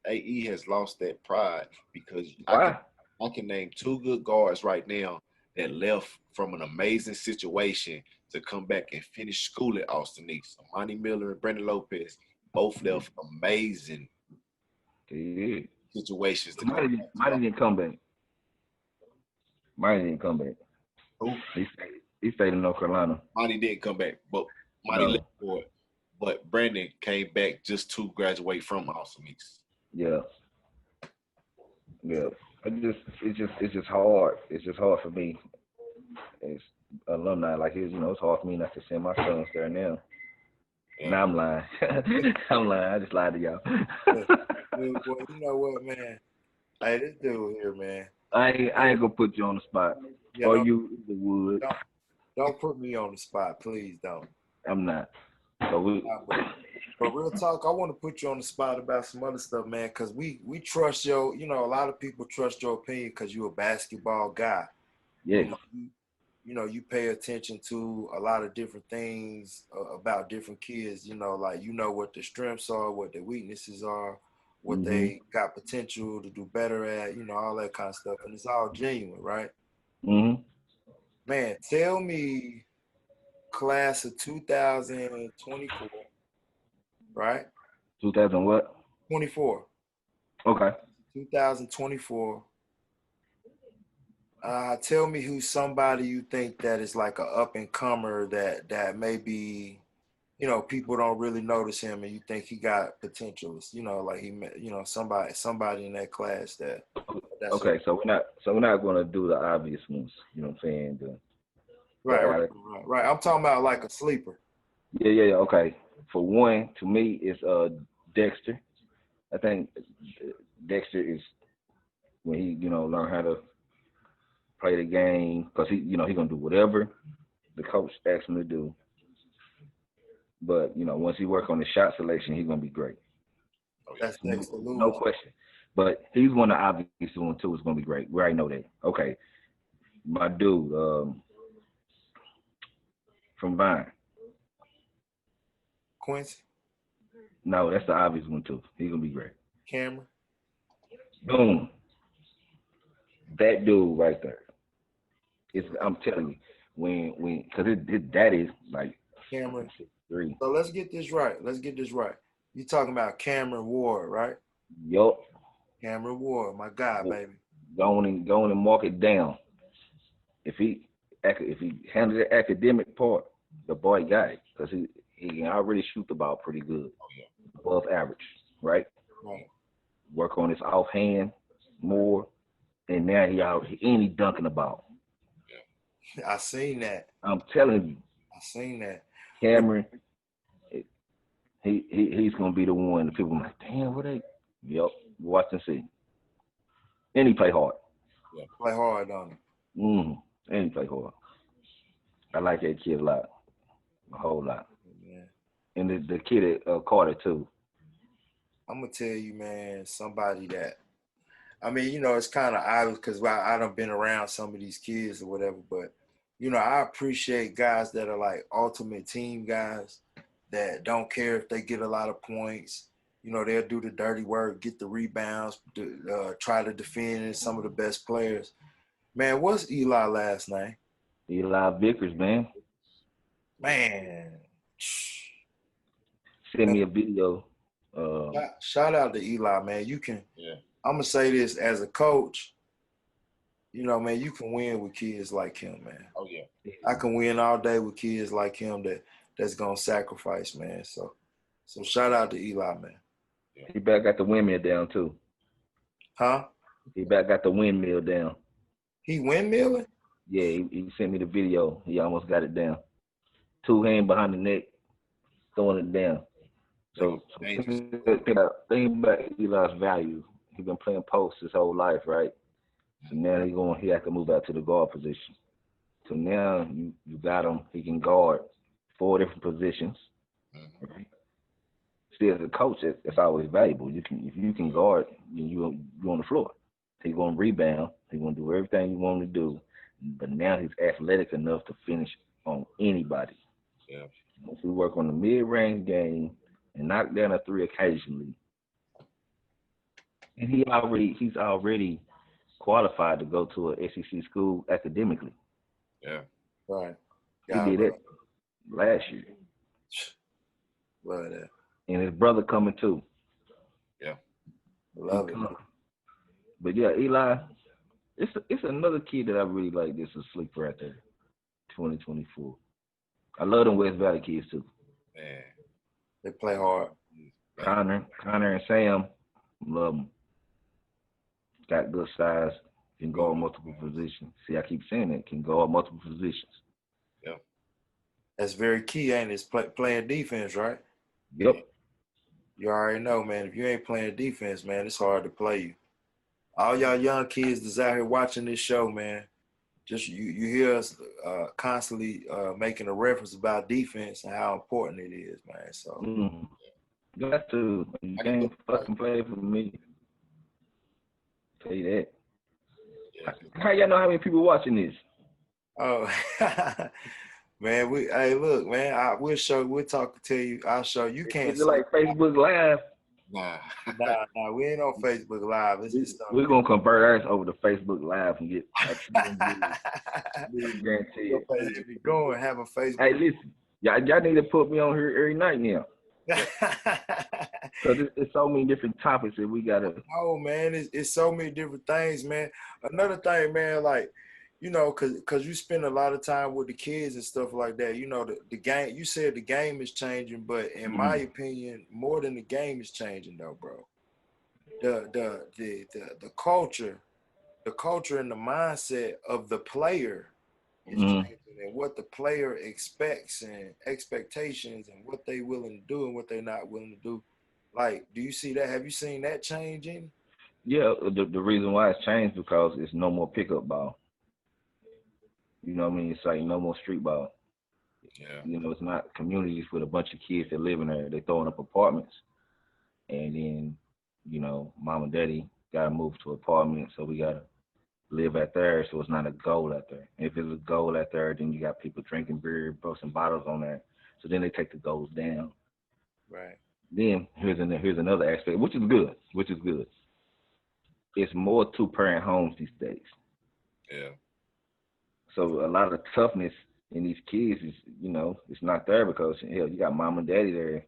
AE has lost that pride because Why? I can name 2 good guards right now that left from an amazing situation to come back and finish school at Austin East. Monty Miller and Brandon Lopez both left amazing situations to come Monty didn't come back. Monty didn't come back. Who? He stayed in North Carolina. Monty didn't come back, but Monty left for it. But Brandon came back just to graduate from Austin East. Yeah. It's just hard. It's just hard for me. It's alumni like his, it's hard for me not to send my sons there now. Yeah. Now I'm lying. I'm lying. I just lied to y'all. Well, you know what, man? Hey, this dude here, man. I ain't gonna put you on the spot. Yeah, Or you would. Don't put me on the spot, please don't. I'm not. So But real talk, I want to put you on the spot about some other stuff, man, because we trust your, a lot of people trust your opinion because you're a basketball guy. Yeah. You pay attention to a lot of different things about different kids, like what their strengths are, what their weaknesses are, what they got potential to do better at, all that kind of stuff. And it's all genuine, right? Mm-hmm. Man, tell me class of 2024, right? 2000 what? 24. Okay. 2024. Tell me who's somebody you think that is like a up and comer that maybe, people don't really notice him and you think he got potential. Like he, somebody in that class that. Okay, so we're not gonna do the obvious ones. You know what I'm saying? Right. I'm talking about like a sleeper. Yeah. Okay. For one, to me, it's Dexter. I think Dexter is when he, learn how to play the game because he gonna do whatever the coach asks him to do. But once he work on the shot selection, he's gonna be great. That's Dexter Lewis. No question. But he's one of the obvious ones too. Is gonna be great. We already know that. Okay, my dude from Vine. Quincy. No, that's the obvious one too. He's gonna be great. Cameron. Boom. That dude right there. I'm telling you, when because his daddy's like Cameron. 3. So let's get this right. You talking about Cameron Ward, right? Yup. Cameron Ward, my guy, baby. Go on and mark it down. If he handled the academic part, the boy got it because he can already shoot the ball pretty good, above average, right? Right. Work on his offhand more, and now he dunking the ball. Yeah. I seen that. I'm telling you. I seen that. Cameron, he's gonna be the one. The people are like, damn, what they? Yep, watch and see. And he play hard. Yeah, play hard on him. And he play hard. I like that kid a lot, a whole lot. Yeah. And the kid at Carter too. I'm gonna tell you, man, somebody that. I mean, it's kind of obvious because I done been around some of these kids or whatever, but I appreciate guys that are like ultimate team guys that don't care if they get a lot of points. They'll do the dirty work, get the rebounds, try to defend some of the best players. Man, what's Eli last name? Eli Vickers, man. Man. Send me a video. Shout out to Eli, man. You can. Yeah. I'm gonna say this as a coach. Man, you can win with kids like him, man. Oh yeah. I can win all day with kids like him that's gonna sacrifice, man. So shout out to Eli, man. Yeah. He back got the windmill down too. Huh? He back got the windmill down. He windmilling? Yeah, he sent me the video. He almost got it down. 2 hands behind the neck, throwing it down. So think about Eli's value. He's been playing post his whole life, right? So now he has to move out to the guard position. So now you got him. He can guard 4 different positions. Right? see, as a coach, it's always valuable. If you can guard, you on the floor. He's gonna rebound. He's gonna do everything you want him to do. But now he's athletic enough to finish on anybody. Yeah. If we work on the mid-range game and knock down a three occasionally, and he's already qualified to go to a SEC school academically. Yeah. Right. He God, did it last year. Love that. And his brother coming too. Yeah. Love it. But yeah, Eli, it's another kid that I really like. This is sleeper right there, 2024. I love them West Valley kids too. Man. They play hard. Connor and Sam, love them. Got good size. Can go on multiple positions. See, I keep saying it. Can go on multiple positions. Yeah. That's very key, ain't it? It's playing defense, right? Yep. You already know, man. If you ain't playing defense, man, it's hard to play you. All y'all young kids that's out here watching this show, man, just you hear us constantly making a reference about defense and how important it is, man. So got to. You can't fucking play for me. Tell you that. Yeah. How y'all know how many people watching this? Oh, man, hey, look, man, we'll talk to you. I'll show you. Can't Is it like Facebook Live? Nah. Nah, we ain't on Facebook Live. We're gonna convert ours over to Facebook Live and get guarantee it. Go and have a Facebook. Hey, listen, y'all need to put me on here every night now. Because it's so many different topics that we gotta. Oh man, it's so many different things, man. Another thing, man, like, you know, cause you spend a lot of time with the kids and stuff like that. You know, the game. You said the game is changing, but in my opinion, more than the game is changing, though, bro. The culture and the mindset of the player is changing, and what the player expects and expectations and what they willing to do and what they're not willing to do. Like, do you see that? Have you seen that changing? Yeah, the reason why it's changed because it's no more pickup ball. You know what I mean? It's like no more street ball. Yeah. You know, it's not communities with a bunch of kids that live in there. They're throwing up apartments. And then, you know, mom and daddy got to move to apartments, so we got to live out there, so it's not a goal out there. If it's a goal out there, then you got people drinking beer, busting bottles on there. So then they take the goals down. Right. Then here's another aspect, which is good. It's more two-parent homes these days. Yeah. So a lot of toughness in these kids is, you know, it's not there because, hell, you got mom and daddy there.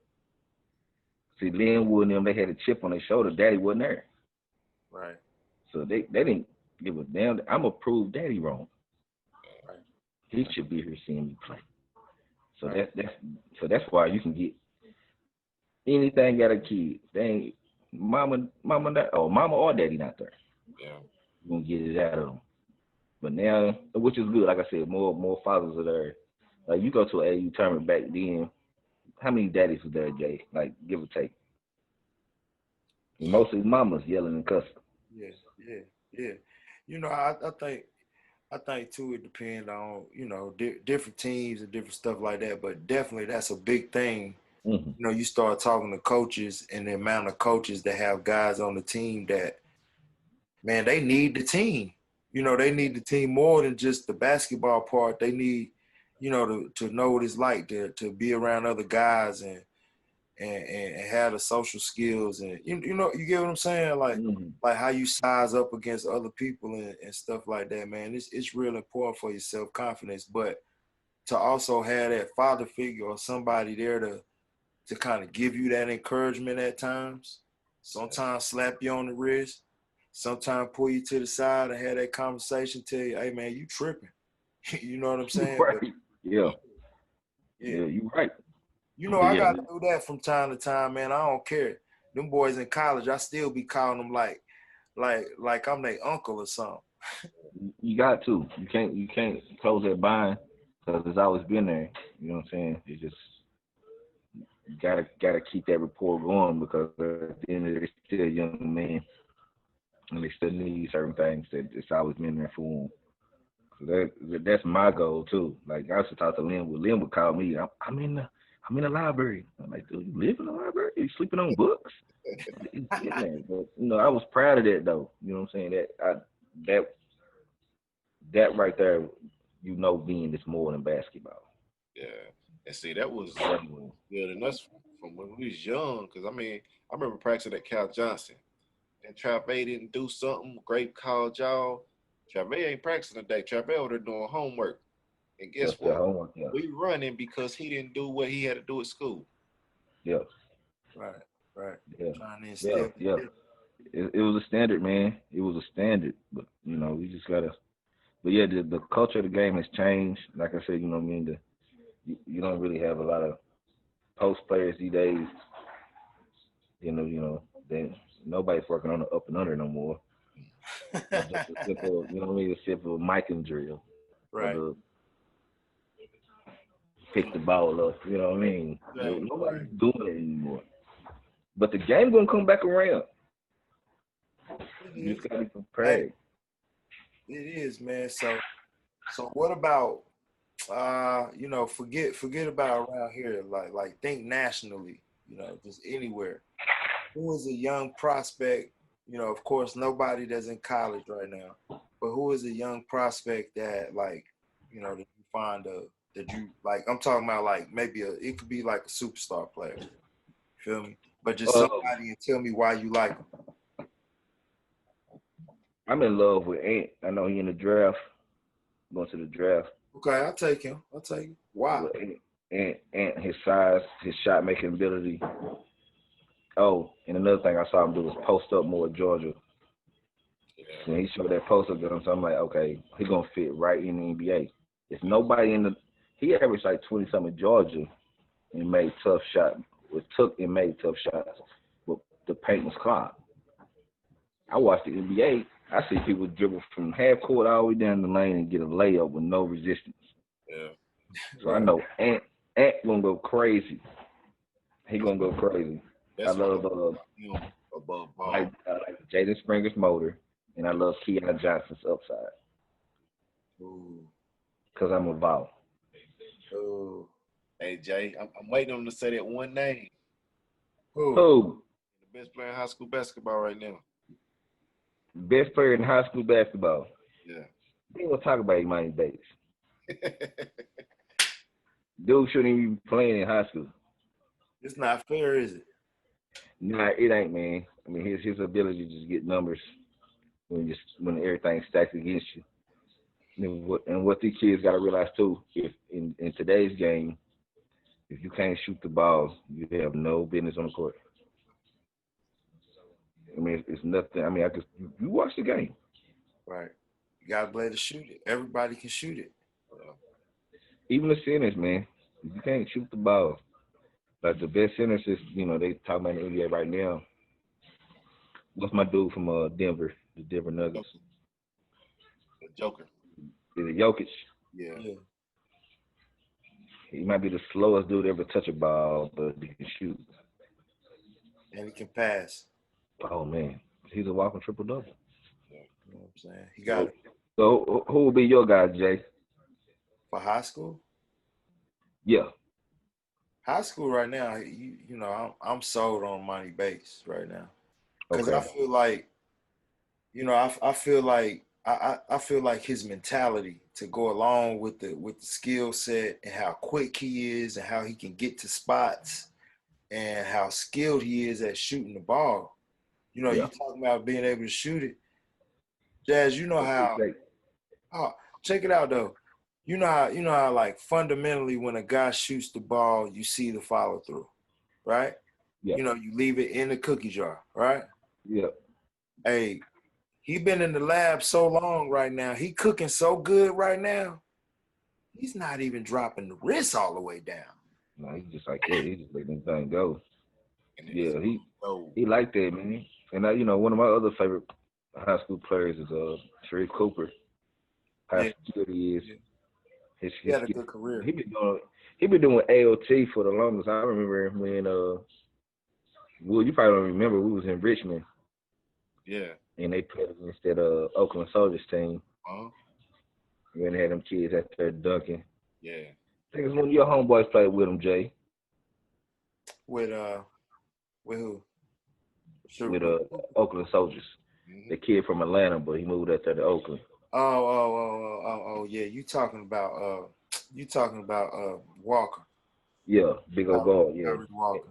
See, Linwood and them, they had a chip on their shoulder. Daddy wasn't there. Right. So they didn't give a damn. I'm going to prove daddy wrong. Right. He should be here seeing me play. So Right. that's why you can get anything out of kids. They ain't mama or daddy not there. Yeah. You're going to get it out of them. But now, which is good, like I said, more fathers are there. Like, you go to an AU tournament back then, how many daddies was there, Jay? Like, give or take. And mostly mamas yelling and cussing. Yeah. You know, I think too, it depends on, you know, different teams and different stuff like that. But definitely, that's a big thing. Mm-hmm. You know, you start talking to coaches and the amount of coaches that have guys on the team that, man, they need the team. You know, they need the team more than just the basketball part. They need, you know, to know what it's like to be around other guys and have the social skills and you know, you get what I'm saying? Like like how you size up against other people and stuff like that, man. It's real important for your self-confidence, but to also have that father figure or somebody there to kind of give you that encouragement at times. Sometimes slap you on the wrist. Sometimes pull you to the side and have that conversation, tell you, hey, man, you tripping. You know what I'm saying? Right. But, Yeah, you're right. You know, I got to do that from time to time, man. I don't care. Them boys in college, I still be calling them like I'm their uncle or something. You got to. You can't close that bind because it's always been there. You know what I'm saying? It's just you gotta keep that rapport going because at the end of the day, they're still a young man and they still need certain things that it's always been there for them. So that's my goal too. Like I used to talk to Lynn. Lynn would call me. I'm in the library. I'm like, dude, you live in the library? word? He's sleeping on books. Yeah, man. But, I was proud of that though. You know what I'm saying? That right there, being this more than basketball. Yeah. And see, that was building us from when we was young. Because, I remember practicing at Cal Johnson. And Trave didn't do something. Grape called y'all. Trave ain't practicing today. Trave over there doing homework. And guess That's the what? homework, yeah. We running because he didn't do what he had to do at school. Yeah. Right. Yeah. Trying to instill. Yeah. It was a standard, man. It was a standard. But, we just got to. But, yeah, the culture of the game has changed. Like I said, you don't really have a lot of post players these days. Then nobody's working on the up and under no more. Just a simple, a simple mic and drill. Right. Pick the ball up, you know what I mean? Right. Nobody's doing it anymore. But the game gonna come back around. You just gotta be prepared. It is, man. So what about forget about around here, like think nationally, just anywhere. Who is a young prospect? Of course nobody that's in college right now, but who is a young prospect that that you find that you like? I'm talking about like maybe it could be like a superstar player. Feel me? But just somebody and tell me why you like him. I'm in love with Ant. I know he in the draft. Going to the draft. Okay, I'll take him. Why? And his size, his shot making ability. Oh, and another thing I saw him do was post up more at Georgia. And he showed that post up gun, so I'm like, okay, he's gonna fit right in the NBA. If nobody he averaged like 20-something in Georgia and made tough shots. Made tough shots, but the paint was clogged. I watched the NBA. I see people dribble from half court all the way down the lane and get a layup with no resistance. Yeah. So I know Ant gonna go crazy. He gonna go crazy. That's I love above ball. I like Jaden Springer's motor, and I love Keon Johnson's upside. Ooh. Cause I'm a ball. Ooh. Hey Jay, I'm waiting on him to say that one name. Who? The best player in high school basketball right now. Best player in high school basketball. Yeah. They gonna talk about Imani Bates. Dude shouldn't even be playing in high school. It's not fair, is it? Nah, it ain't, man. I mean, his ability to just get numbers when everything stacks against you. And what these kids got to realize too, if in today's game, if you can't shoot the ball, you have no business on the court. I mean, it's nothing. I mean, you watch the game. Right. You got to be able to shoot it. Everybody can shoot it. Even the centers, man. If you can't shoot the ball, like the best centers is, they talking about in the NBA right now. What's my dude from Denver, the Denver Nuggets? The Joker. Is it Jokic? Yeah. He might be the slowest dude to ever touch a ball, but he can shoot. And he can pass. Oh, man. He's a walking triple-double. You know what I'm saying? He got it. So who will be your guy, Jay? For high school? Yeah. High school right now, I'm sold on Monty Bates right now. Because I feel like, I feel like his mentality to go along with the skill set and how quick he is and how he can get to spots and how skilled he is at shooting the ball. You talking about being able to shoot it. Jazz, check it out though. You know how like fundamentally when a guy shoots the ball, you see the follow through, right? Yeah. You leave it in the cookie jar, right? Yeah. Hey, he been in the lab so long right now. He cooking so good right now. He's not even dropping the wrist all the way down. No, he's just like that. He just letting the thing go. Yeah, he like that, man. And one of my other favorite high school players is Sharif Cooper. How good he is. Yeah. He had a good career. He been doing AOT for the longest. I remember when you probably don't remember, we was in Richmond. Yeah. And they played against that Oakland Soldiers team. Uh-huh. And they had them kids out there dunking. Yeah. I think it's one of your homeboys played with him, Jay. With With who? with Oakland Soldiers. Mhm. The kid from Atlanta, but he moved up there to Oakland. Oh, yeah. You talking about Walker. Yeah, big old guard. Yeah, Kyrie Walker.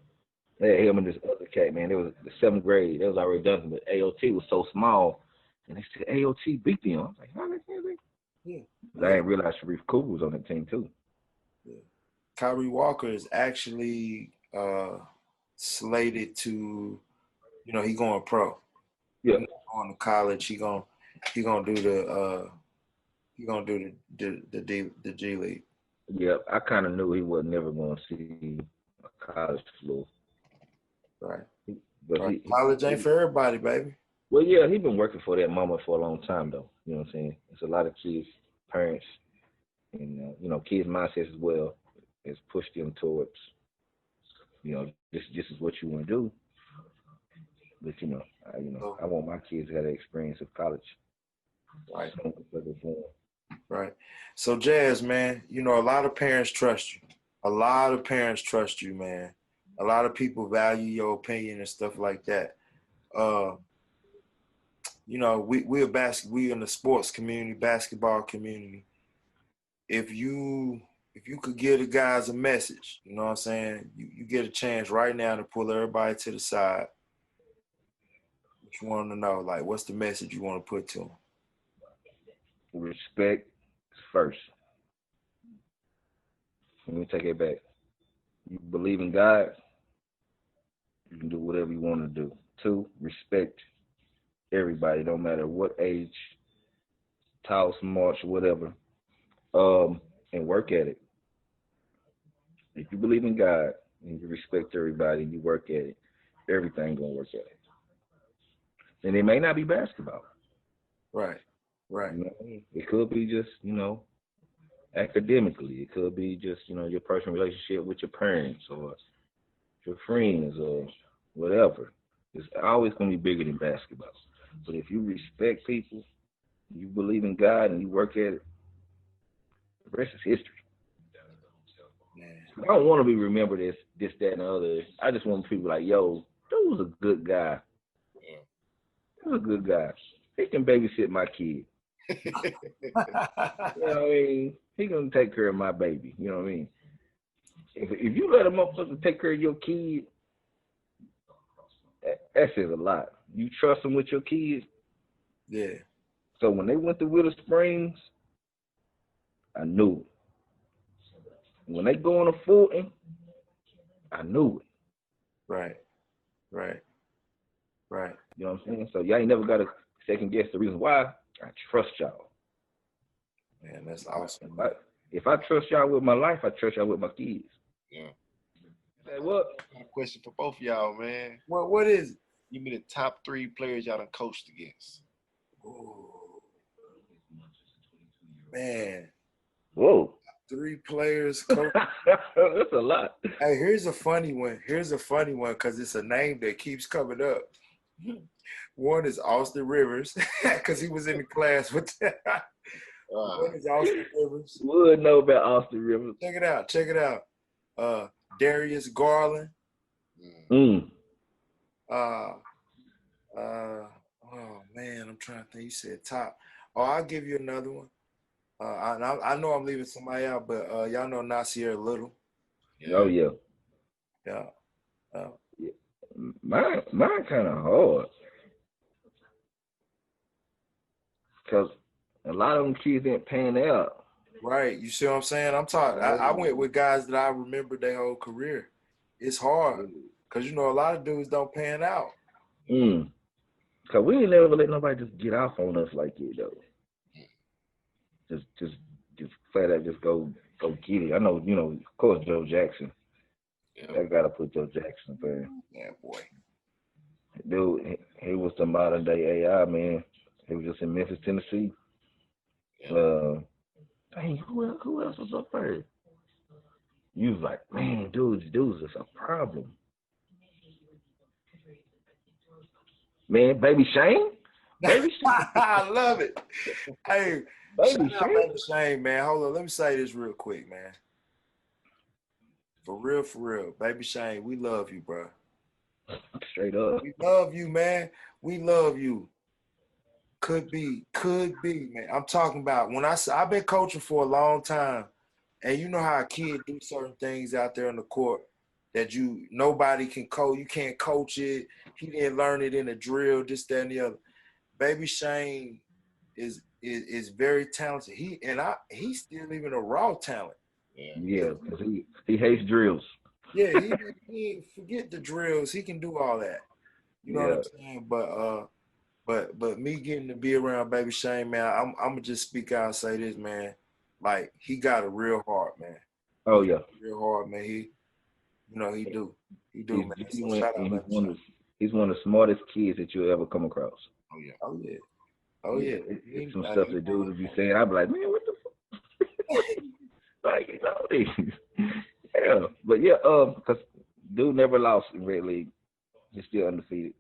yeah, him and this other cat, man. It was the 7th grade. They was already done, but AOT was so small, and they said AOT beat them. I was like, how they can they? Yeah. I didn't realize Sharif Cooper was on that team too. Yeah. Kyrie Walker is actually slated to, he going pro. Yeah, He going to college. He gonna do the G League. yeah. I kind of knew he was never going to see a college floor. Right. But Right. College ain't for everybody, baby. Well, yeah, he been working for that moment for a long time, though. You know what I'm saying? It's a lot of kids, parents, and kids' mindsets as well has pushed them towards, this is what you want to do. But I want my kids to have the experience of college. Right. So, Right. So Jazz, man, a lot of parents trust you. A lot of parents trust you, man. A lot of people value your opinion and stuff like that. We in the sports community, basketball community. If you could give the guys a message, you know what I'm saying? You get a chance right now to pull everybody to the side. What you want to know, like, what's the message you want to put to them? respect first. Let me take it back. You believe in God, you can do whatever you want to do. 2, respect everybody, no matter what age, tall, smart, whatever, and work at it. If you believe in God and you respect everybody and you work at it, everything gonna work at it. And it may not be basketball. Right. It could be just, academically. It could be just, your personal relationship with your parents or your friends or whatever. It's always going to be bigger than basketball. But if you respect people, you believe in God, and you work at it, the rest is history. I don't want to be remembered as this, that, and the other. I just want people like, yo, dude was a good guy. He was a good guy. He can babysit my kid. You know what I mean? He gonna take care of my baby. You know what I mean? If you let a motherfucker take care of your kid, that says a lot. You trust them with your kids. Yeah. So when they went to Willow Springs, I knew it. When they go on a Fulton, I knew it. Right. You know what I'm saying? So y'all ain't never got to second guess the reason why. I trust y'all. Man, that's awesome. If I trust y'all with my life, I trust y'all with my kids. Yeah. Say what? I got a question for both of y'all, man. Well, what is it? Give me the top 3 players y'all done coached against. Ooh. Man. Whoa. 3 players coach. That's a lot. Hey, here's a funny one because it's a name that keeps coming up. One is Austin Rivers because he was in the class with that. One is Austin Rivers. Would know about Austin Rivers. Check it out. Darius Garland. Oh man, I'm trying to think. You said top. Oh, I'll give you another one. I know I'm leaving somebody out, but y'all know Nasir Little. Yeah. Oh yeah. Yeah. Mine kind of hard. Because a lot of them kids didn't pan out. Right. You see what I'm saying? I'm talking. I went with guys that I remember their whole career. It's hard because a lot of dudes don't pan out. Because we ain't never let nobody just get off on us like it though. Just flat out just go get it. I know, of course, Joe Jackson. Yeah. I gotta put Joe Jackson, man. Yeah, boy. Dude, he was the modern day AI, man. He was just in Memphis, Tennessee. Yeah. Hey, who else was up there? You was like, man, dudes is a problem. Man, Baby Shane? Baby Shane. I love it. Hey, Baby shout out Baby Shane, man. Hold on, let me say this real quick, man. For real, Baby Shane, we love you, bro. Straight up. We love you, man. We love you. Could be, man. I'm talking about when I've been coaching for a long time, and you know how a kid do certain things out there on the court that nobody can coach. You can't coach it. He didn't learn it in a drill, this, that, and the other. Baby Shane is very talented. He's still even a raw talent. Yeah, because he hates drills. Yeah, he forget the drills. He can do all that. You know what I'm saying? But me getting to be around Baby Shane, man, I'm gonna just speak out and say this, man. Like, he got a real heart, man. Oh yeah, real hard, man. He do, man. So He's, shout out, man. he's one of the smartest kids that you'll ever come across. Oh yeah. It's some stuff that dudes would be saying. I'd be like, man, what the fuck? Like, you know, yeah. But yeah, because dude never lost in Red League. He's still undefeated.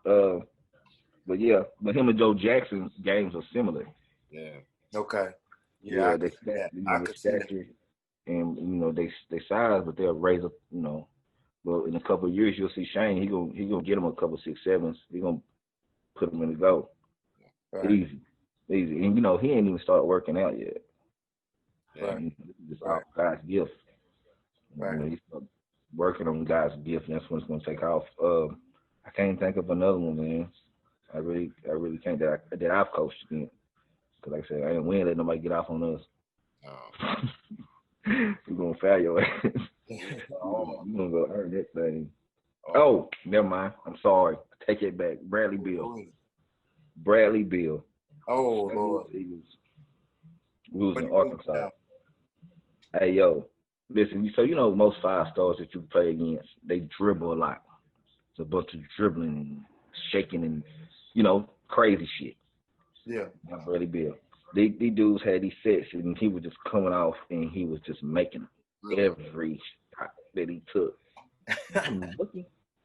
But yeah, but him and Joe Jackson games are similar. Yeah. Okay. Yeah, they stature and they size, but they'll raise up. Well, in a couple of years you'll see Shane. He gonna get him a couple 6'7s. He gonna put him in the go. Right. Easy, and he ain't even started working out yet. Right. It's God's gift. Right. He's working on God's gift, and that's when it's gonna take off. I can't think of another one, man. I really can't that I've coached again. Cause like I said, we ain't let nobody get off on us. We're gonna foul your ass. You're gonna go earn that thing. Oh, never mind. I'm sorry. Take it back. Bradley Beal. Oh Lord. We was in Arkansas. Hey yo, listen. So most 5-stars that you play against, they dribble a lot. It's a bunch of dribbling and shaking and crazy shit. Yeah. Not Bradley Beal. These dudes had these sets, and he was just coming off, and he was just making every shot that he took.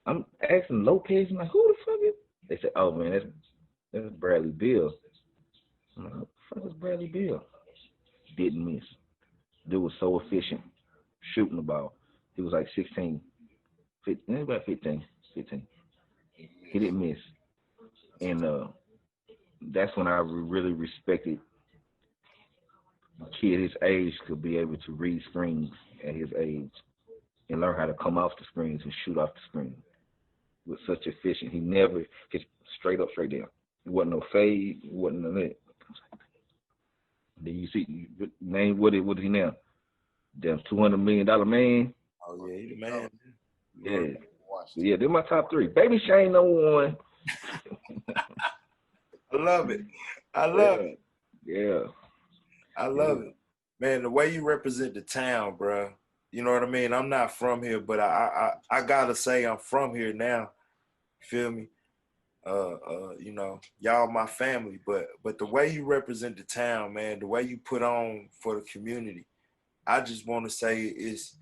I'm asking Lopez, I'm like, who the fuck is? They said, oh man, that's Bradley Beal. I'm like, what the fuck is Bradley Beal? Didn't miss. Dude was so efficient shooting the ball. He was like 16, 15, about 15. He didn't miss. And that's when I really respected a kid his age could be able to read screens at his age and learn how to come off the screens and shoot off the screen with such efficient. He never hit straight up, straight down. It wasn't no fade. It wasn't no net. Then you see, name what is he now? Damn, $200 million man. Oh yeah, he the man. Yeah, they're my top 3. Baby Shane #1. I love it. I love it. Yeah. I love it. Man, the way you represent the town, bro. You know what I mean? I'm not from here, but I gotta say I'm from here now. Feel me? Y'all my family, but the way you represent the town, man, the way you put on for the community, I just want to say it's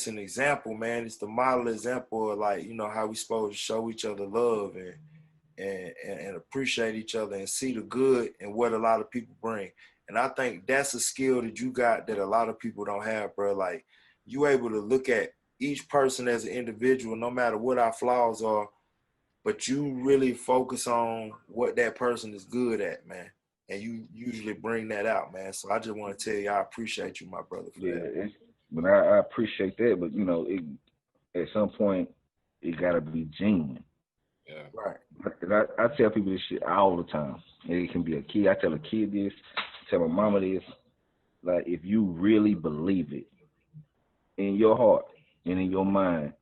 an example, man. It's the model example of how we supposed to show each other love and appreciate each other and see the good in what a lot of people bring. And I think that's a skill that you got that a lot of people don't have, bro. Like, you able to look at each person as an individual, no matter what our flaws are, but you really focus on what that person is good at, man. And you usually bring that out, man. So I just want to tell you, I appreciate you, my brother, for that. But I appreciate that, but at some point it gotta be genuine. Yeah. Right. I tell people this shit all the time. It can be a kid. I tell a kid this, tell my mama this. Like, if you really believe it in your heart and in your mind,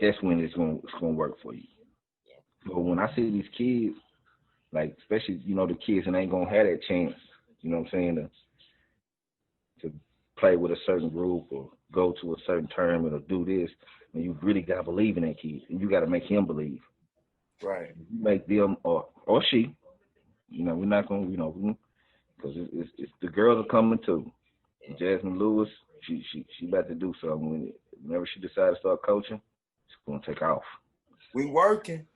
that's when it's gonna work for you. So when I see these kids, like, especially the kids that ain't gonna have that chance, you know what I'm saying, to play with a certain group or go to a certain tournament or do this, and you really gotta believe in that kid, and you gotta make him believe. Right. You make them or she. We're not gonna, because it's the girls are coming too. Jasmine Lewis, she about to do something. Whenever she decides to start coaching, it's gonna take off. We working.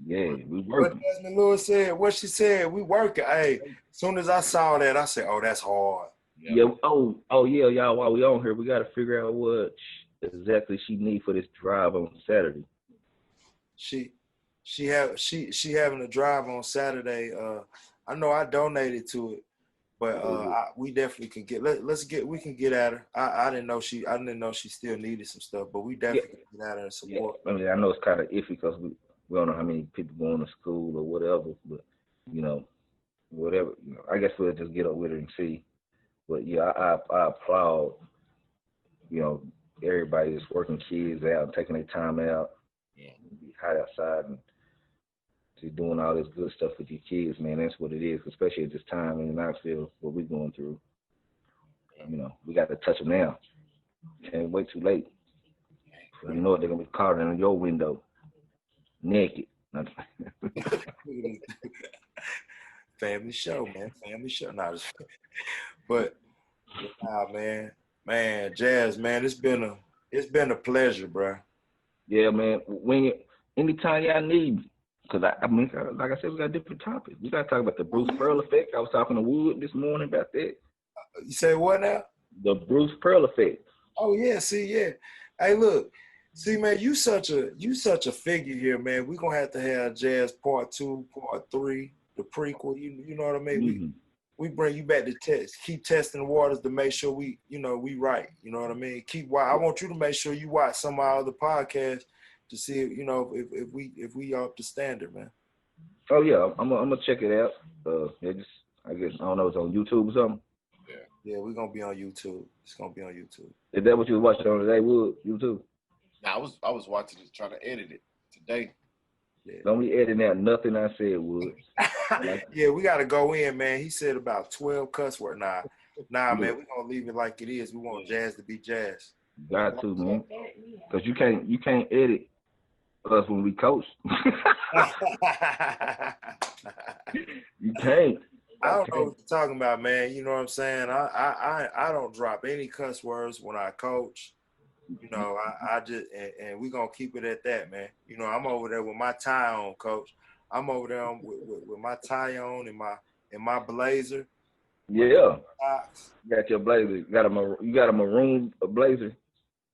Yeah, we working. What Jasmine Lewis said, what she said, we working. Hey, as soon as I saw that, I said, oh, that's hard. Yeah. Oh yeah, y'all. While we on here, we got to figure out what exactly she need for this drive on Saturday? She having a drive on Saturday. I know I donated to it, but we definitely can get we can get at her. I didn't know she still needed some stuff, but we definitely can get at her and support. Yeah. I mean, I know it's kind of iffy because we don't know how many people going to school or whatever, but whatever. I guess we'll just get up with it and see. But yeah, I applaud, everybody that's working kids out and taking their time out. Yeah. Be hot outside and just doing all this good stuff with your kids, man. That's what it is, especially at this time in Knoxville, what we're going through. We got to touch them now. Can't wait too late. They're going to be caught in your window, naked. Family show, man. Family show. But man, Jazz, man, it's been a pleasure, bro. Yeah, man. Anytime y'all need me, because I mean, like I said, we got different topics. We got to talk about the Bruce Pearl effect. I was talking to Wood this morning about that. You say what now? The Bruce Pearl effect. Oh yeah, yeah. Hey, look, see, man, you such a figure here, man. We're gonna have to have Jazz Part 2, Part 3, the prequel. You know what I mean? Mm-hmm. We bring you back to test, keep testing the waters to make sure we right. You know what I mean? I want you to make sure you watch some of our other podcasts to see if we are up to standard, man. Oh yeah, I'm gonna check it out. I guess I don't know, it's on YouTube or something. Yeah, we're gonna be on YouTube. It's gonna be on YouTube. Is that what you was watching on today, Wood? YouTube? Now I was watching it, trying to edit it today. Yeah. Don't be editing out nothing I said, Wood. Yeah, we gotta go in, man. He said about 12 cuss words. Nah, man, we're gonna leave it like it is. We want Jazz to be Jazz. Got to, man. Because you can't edit us when we coach. You can't. I don't know what you're talking about, man. You know what I'm saying? I don't drop any cuss words when I coach. I just and we're gonna keep it at that, man. I'm over there with my tie on, coach. I'm over there with my tie on and my blazer. Yeah. You got your blazer. You got a maroon blazer.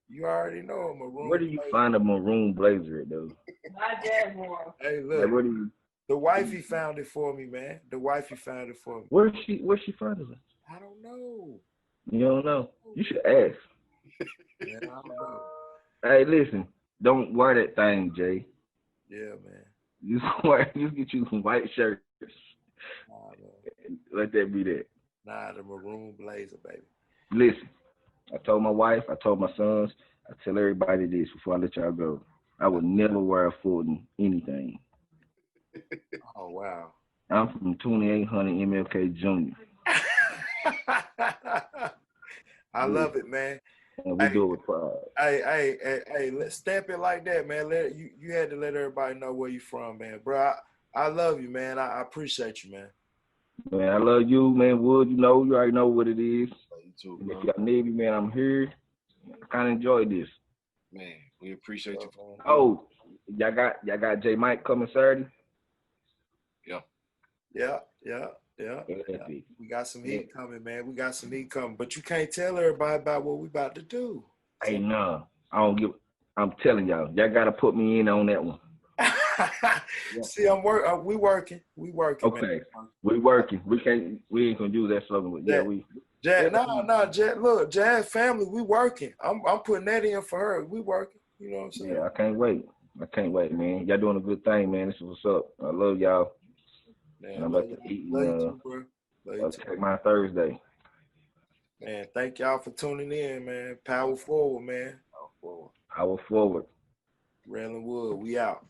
You already know a maroon. Where do you find a maroon blazer at, though? My dad wore. Hey, look. Like, the wifey found it for me, man. The wifey found it for me. Where's she finding it? I don't know. You don't know? You should ask. Man, I don't know. Hey, listen. Don't wear that thing, Jay. Yeah, man. Just get you some white shirts. Nah, let that be that. Nah, the maroon blazer, baby. Listen, I told my wife, I told my sons, I tell everybody this before I let y'all go. I would never wear a Fulton anything. Oh, wow. I'm from 2800 MLK Jr. I love it, man. And we do it with pride. Hey, let's stamp it like that, man. You had to let everybody know where you from, man. Bro, I love you, man. I appreciate you, man. Man, I love you, man. Wood, you already know what it is. You too, And bro. if y'all need me, man, I'm here. I kind of enjoy this. Man, we appreciate you. Oh, y'all got J Mike coming Saturday? Yeah. We got some heat coming, man. We got some heat coming. But you can't tell everybody about what we about to do. Hey, no. I'm telling y'all got to put me in on that one. See, we working. Okay. Man. We working. We ain't gonna use that slogan, but Jazz, Jazz, look, Jazz family, we working. I'm putting that in for her. We working. You know what I'm saying? Yeah, I can't wait, man. Y'all doing a good thing, man. This is what's up. I love y'all. Man, I'm about to eat too, bro. I'll take my Thursday. Man, thank y'all for tuning in, man. Power forward, man. Power forward. Railing Wood, we out.